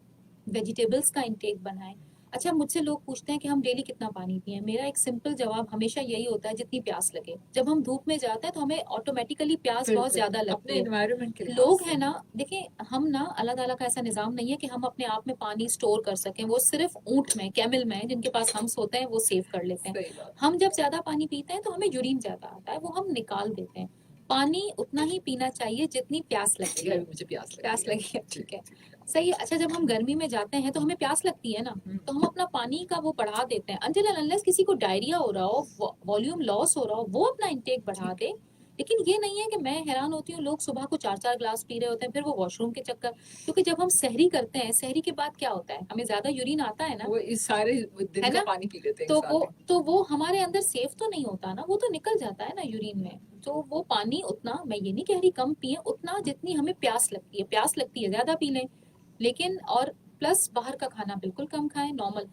S2: वेजिटेबल्स का इंटेक बढ़ाएं। अच्छा, मुझसे लोग पूछते हैं कि हम डेली कितना पानी पिएं। मेरा एक सिंपल जवाब हमेशा यही होता है, जितनी प्यास लगे। जब हम धूप में जाते हैं तो हमें ऑटोमेटिकली प्यास बहुत
S1: बिल्कुल,
S2: ज्यादा
S1: अपने
S2: लगती है।
S1: एनवायरनमेंट के लिहाज
S2: लोग
S1: से।
S2: हैं ना, देखिए हम ना, अल्लाह ताला का ऐसा निज़ाम नहीं है कि हम अपने आप में पानी स्टोर कर सकें। वो सिर्फ ऊंट में, कैमल में, जिनके पास हम्स होते हैं, वो सेव कर लेते हैं।
S1: सही बात।
S2: हम जब ज्यादा पानी पीते हैं तो हमें यूरिन ज्यादा आता है, वो हम निकाल देते हैं। पानी उतना ही पीना चाहिए जितनी प्यास लगती
S1: ये
S2: है।
S1: अभी मुझे प्यास लग रही
S2: प्यास
S1: है।
S2: लगी है,
S1: जी,
S2: ठीक है,
S1: ठीक है।
S2: सही है। अच्छा, जब हम गर्मी में जाते हैं तो हमें प्यास लगती है ना, तो हम अपना पानी का वो बढ़ा देते हैं। अनटिल अनलेस किसी को डायरिया हो रहा हो, वॉल्यूम लॉस हो रहा हो, वो अपना इंटेक बढ़ा
S1: ठीक
S2: दे।
S1: है।
S2: लेकिन ये नहीं है कि मैं हैरान होती हूँ, लोग सुबह को 4-4 ग्लास पी रहे होते हैं, फिर वो वॉशरूम के चक्कर। क्योंकि जब हम सहरी करते हैं, सहरी के बाद क्या होता है, हमें ज्यादा यूरिन आता है ना,
S1: वो इस सारे दिन
S2: है
S1: का
S2: ना।
S1: पानी पी लेते हैं एक
S2: तो वो
S1: साथ ही।
S2: तो वो हमारे अंदर सेफ तो नहीं होता ना, वो तो निकल जाता है ना यूरिन में। तो वो पानी उतना, मैं ये नहीं कह रही कम पिए, उतना जितनी हमें प्यास लगती है। प्यास लगती है ज्यादा पी लें, लेकिन और प्लस बाहर का खाना बिल्कुल कम खाएं। नॉर्मल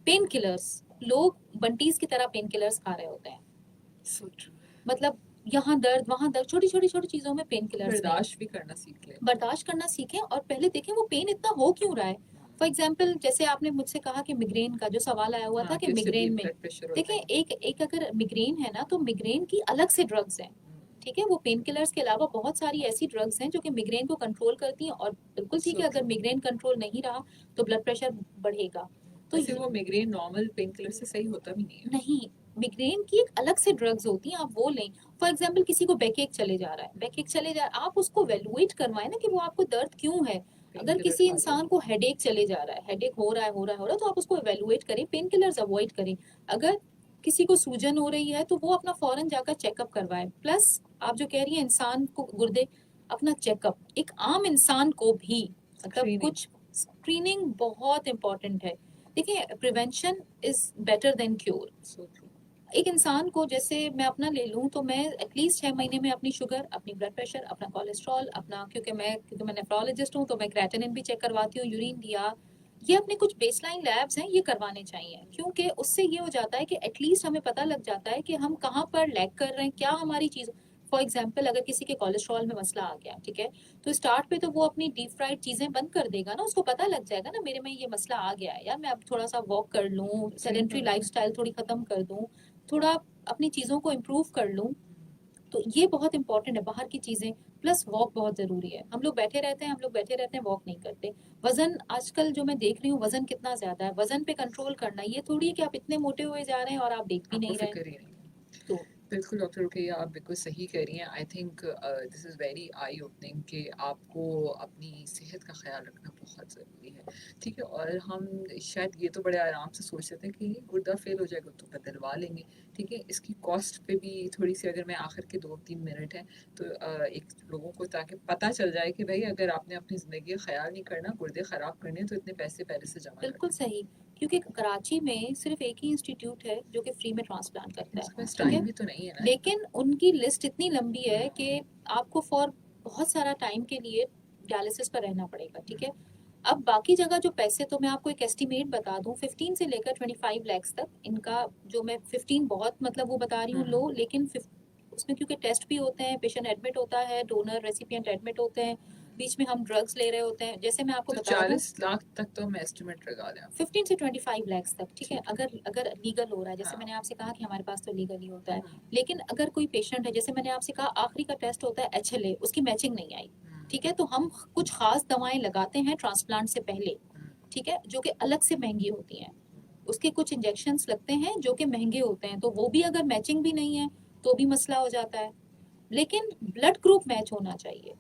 S2: पेन किलर्स, लोग बंटीज की तरह पेन किलर्स खा रहे होते हैं।
S1: So true.
S2: मतलब यहाँ दर्द वहाँ दर्द, छोटी छोटी छोटी चीजों में पेन किलर्स लें।
S1: बर्दाश्त भी करना सीख ले।
S2: बर्दाश्त करना सीखें और पहले देखें वो पेन इतना हो क्यों रहा है। फॉर एग्जाम्पल, जैसे आपने मुझसे कहा कि मिग्रेन का जो सवाल आया हुआ था
S1: हाँ,
S2: कि
S1: कि उससे भी
S2: मिग्रेन में,
S1: ब्लड प्रेशर होता
S2: देखें
S1: है।
S2: एक एक अगर मिग्रेन है ना, तो मिग्रेन की अलग से ड्रग्स हैं। ठीक है, वो पेन किलर्स के अलावा बहुत सारी ऐसी ड्रग्स हैं जो कि मिग्रेन को कंट्रोल करती हैं। और बिल्कुल ठीक
S1: सो
S2: है, अगर
S1: ट्रू।
S2: मिग्रेन कंट्रोल नहीं रहा तो ब्लड प्रेशर बढ़ेगा। तो
S1: वैसे वो मिग्रेन नॉर्मल पेन किलर से सही होता भी नहीं है।
S2: नहीं, मिग्रेन की एक अलग से ड्रग्स होती हैं, आप वो लें। फॉर एग्जाम्पल, किसी को बैकएक चले जा रहा है, बैकएक चले जा, आप उसको वेलुएट करवाएं ना कि वो आपको दर्द क्यों है।
S1: पेन
S2: अगर
S1: किलर
S2: किसी
S1: खा लो।
S2: इंसान को हेडेक चले जा रहा है, हेडेक हो रहा है, तो आप उसको एवेलुएट करें, पेन किलर्स अवॉइड करें। अगर किसी को सूजन हो रही है तो वो अपना फौरन जाकर चेकअप करवाएं। प्लस आप जो कह रही है इंसान को गुर्दे, अपना चेकअप एक आम इंसान को भी, मतलब
S1: स्क्रीनिंग।
S2: कुछ स्क्रीनिंग बहुत इंपॉर्टेंट है। देखिए, prevention is better than cure.
S1: So true.
S2: एक इंसान को, जैसे मैं अपना ले लूं तो मैं एटलीस्ट 6 महीने में अपनी शुगर, अपनी ब्लड प्रेशर, अपना कोलेस्ट्रॉल, अपना, क्योंकि मैं नेफ्रोलॉजिस्ट हूँ तो मैं क्रेटिनिन भी चेक करवाती हूँ, यूरिन दिया, ये अपने कुछ बेसलाइन लैब्स हैं, ये करवाने चाहिए। क्योंकि उससे ये हो जाता है कि एटलीस्ट हमें पता लग जाता है कि हम कहाँ पर लैग कर रहे हैं, क्या हमारी चीज़। फॉर एग्जाम्पल, अगर किसी के कोलेस्ट्रॉल में मसला आ गया, ठीक है, तो स्टार्ट पे तो वो अपनी डीप फ्राइड चीज़ें बंद कर देगा ना, उसको पता लग जाएगा ना मेरे में ये मसला आ गया है यार, मैं अब थोड़ा सा वॉक कर लूँ,
S1: सही
S2: सेडेंट्री
S1: बात है।
S2: लाइफस्टाइल थोड़ी ख़त्म कर दूँ, थोड़ा अपनी चीज़ों को इम्प्रूव कर लूँ, तो ये बहुत इंपॉर्टेंट है, बाहर की चीज़ें, प्लस वॉक बहुत ज़रूरी है। हम लोग बैठे रहते हैं, हम लोग बैठे रहते हैं, वॉक नहीं करते। वज़न आजकल जो मैं देख रही हूँ, वज़न कितना ज़्यादा है, वज़न पे कंट्रोल करना, ये थोड़ी है कि आप इतने मोटे हुए जा रहे हैं और आप देख भी
S1: आपको
S2: नहीं रहे।
S1: फ़िक्र ही नहीं है।
S2: तो
S1: बिल्कुल डॉक्टर रुकैया, आप बिल्कुल सही कह रही हैं। आई think this is very I opening कि आपको अपनी सेहत का ख़्याल रखना बहुत ज़रूरी है, ठीक है? और हम शायद ये तो बड़े आराम से सोच सकते हैं कि गुर्दा फ़ेल हो जाएगा तो बदलवा लेंगे, ठीक है? इसकी कॉस्ट पे भी थोड़ी-सी अगर मैं आखिर के 2-3 मिनट हैं तो एक लोगों को ताकि पता चल जाए कि भई अगर आपने अपनी ज़िंदगी का ख़्याल नहीं करना, गुर्दे ख़राब करने हैं तो इतने पैसे पहले से जमा कर
S2: बिल्कुल
S1: दें।
S2: सही, क्योंकि कराची में सिर्फ़ एक ही इंस्टीट्यूट है जो कि फ्री में ट्रांसप्लांट
S1: लेकिन
S2: करता है,
S1: उसके पास
S2: ठीक है?
S1: टाइम भी तो नहीं है ना इतना।
S2: लेकिन उनकी लिस्ट इतनी लंबी है कि आपको फॉर बहुत सारा टाइम के लिए डायलिसिस पर रहना पड़ेगा, ठीक है? अब बाकी जगह जो पैसे, तो मैं आपको एक एस्टीमेट बता दूँ, 15 से लेकर 25 लाख तक इनका, जो मैं 15 बहुत मतलब वो बता रही हूँ लो, लेकिन उसमें क्योंकि टेस्ट भी होते हैं, पेशेंट एडमिट होता है, डोनर रेसिपिएंट एडमिट होते हैं, बीच में हम ड्रग्स ले रहे होते हैं। जैसे मैं आपको
S1: तो
S2: बता दूँ,
S1: 40 लाख तक तो हम एस्टिमेट लगा लें आप।
S2: 15 से 25 लाख तक, ठीक है?
S1: ठीक है।
S2: अगर अगर लीगल हो रहा है, जैसे
S1: हाँ।
S2: मैंने आपसे कहा कि हमारे पास तो लीगल ही होता है।
S1: हुँ,
S2: लेकिन अगर कोई पेशेंट है, जैसे मैंने आपसे कहा आखिरी का टेस्ट होता है एचएलए, उसकी मैचिंग नहीं आई,
S1: हुँ,
S2: ठीक है? तो हम कुछ खास दवाएँ लगाते हैं ट्रांसप्लांट से पहले,
S1: हुँ,
S2: ठीक है? जो कि अलग से महँगी होती हैं।
S1: हुँ।
S2: उसके कुछ इंजेक्शंस लगते हैं जो कि महँगे होते हैं, तो वो भी अगर मैचिंग भी नहीं है, तो भी मसला हो जाता है। लेकिन ब्लड ग्रुप मैच होना चाहिए।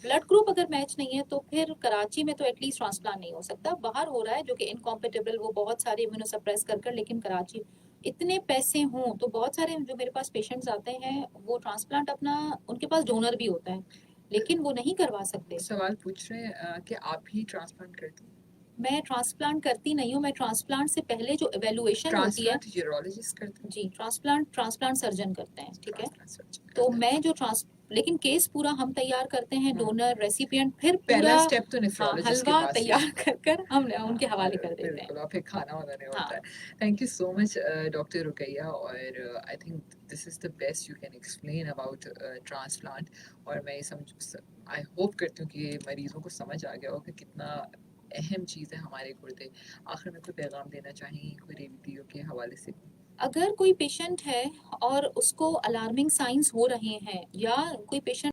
S2: ब्लड ग्रुप अगर मैच नहीं है तो फिर कराची में तो एटलीस्ट ट्रांसप्लांट नहीं हो सकता। बाहर हो रहा है जो कि इनकॉम्पिटेबल, वो बहुत सारे इम्यूनोसप्रेस कर, लेकिन कराची इतने पैसे हों तो बहुत सारे जो मेरे पास पेशेंट्स आते हैं वो ट्रांसप्लांट अपना, उनके पास डोनर भी होता है, लेकिन वो नहीं करवा सकते।
S1: सवाल पूछ रहे हैं कि आप ही ट्रांसप्लांट करती हैं?
S2: मैं ट्रांसप्लांट करती नहीं हूँ, मैं ट्रांसप्लांट से पहले जो इवैल्यूएशन होती है,
S1: ट्रांसप्लांट यूरोलॉजिस्ट करते हैं?
S2: जी, ट्रांसप्लांट ट्रांसप्लांट सर्जन करते हैं, ठीक है?
S1: ट्रांसप्लांट सर्जन
S2: तो
S1: करते
S2: मैं
S1: हैं।
S2: जो ट्रांस लेकिन केस पूरा हम तैयार करते हैं,
S1: हुँ।
S2: डोनर, रेसिपिएंट, फिर पूरा,
S1: पहला स्टेप तो
S2: हाँ,
S1: नेफ्रोलॉजिस्ट के
S2: हलवा
S1: पास ही
S2: तैयार
S1: होता है।
S2: कर हम
S1: हाँ,
S2: उनके हवाले कर देते हैं।
S1: बिल्कुल और फिर खाना बनाने होता
S2: हाँ,
S1: है। Thank you so much doctor Rukaiya और I think this is the best you can explain about transplant और मैं ये आई होप करती हूँ कि ये मरीज़ों को समझ आ गया हो कि कितना अहम चीज़ है हमारे गुर्दे। आखिर में कोई पैगाम देना चाहेंगी कोई रेडियो के हवाले से?
S2: अगर कोई पेशेंट है और उसको अलार्मिंग साइंस हो रहे हैं, या कोई पेशेंट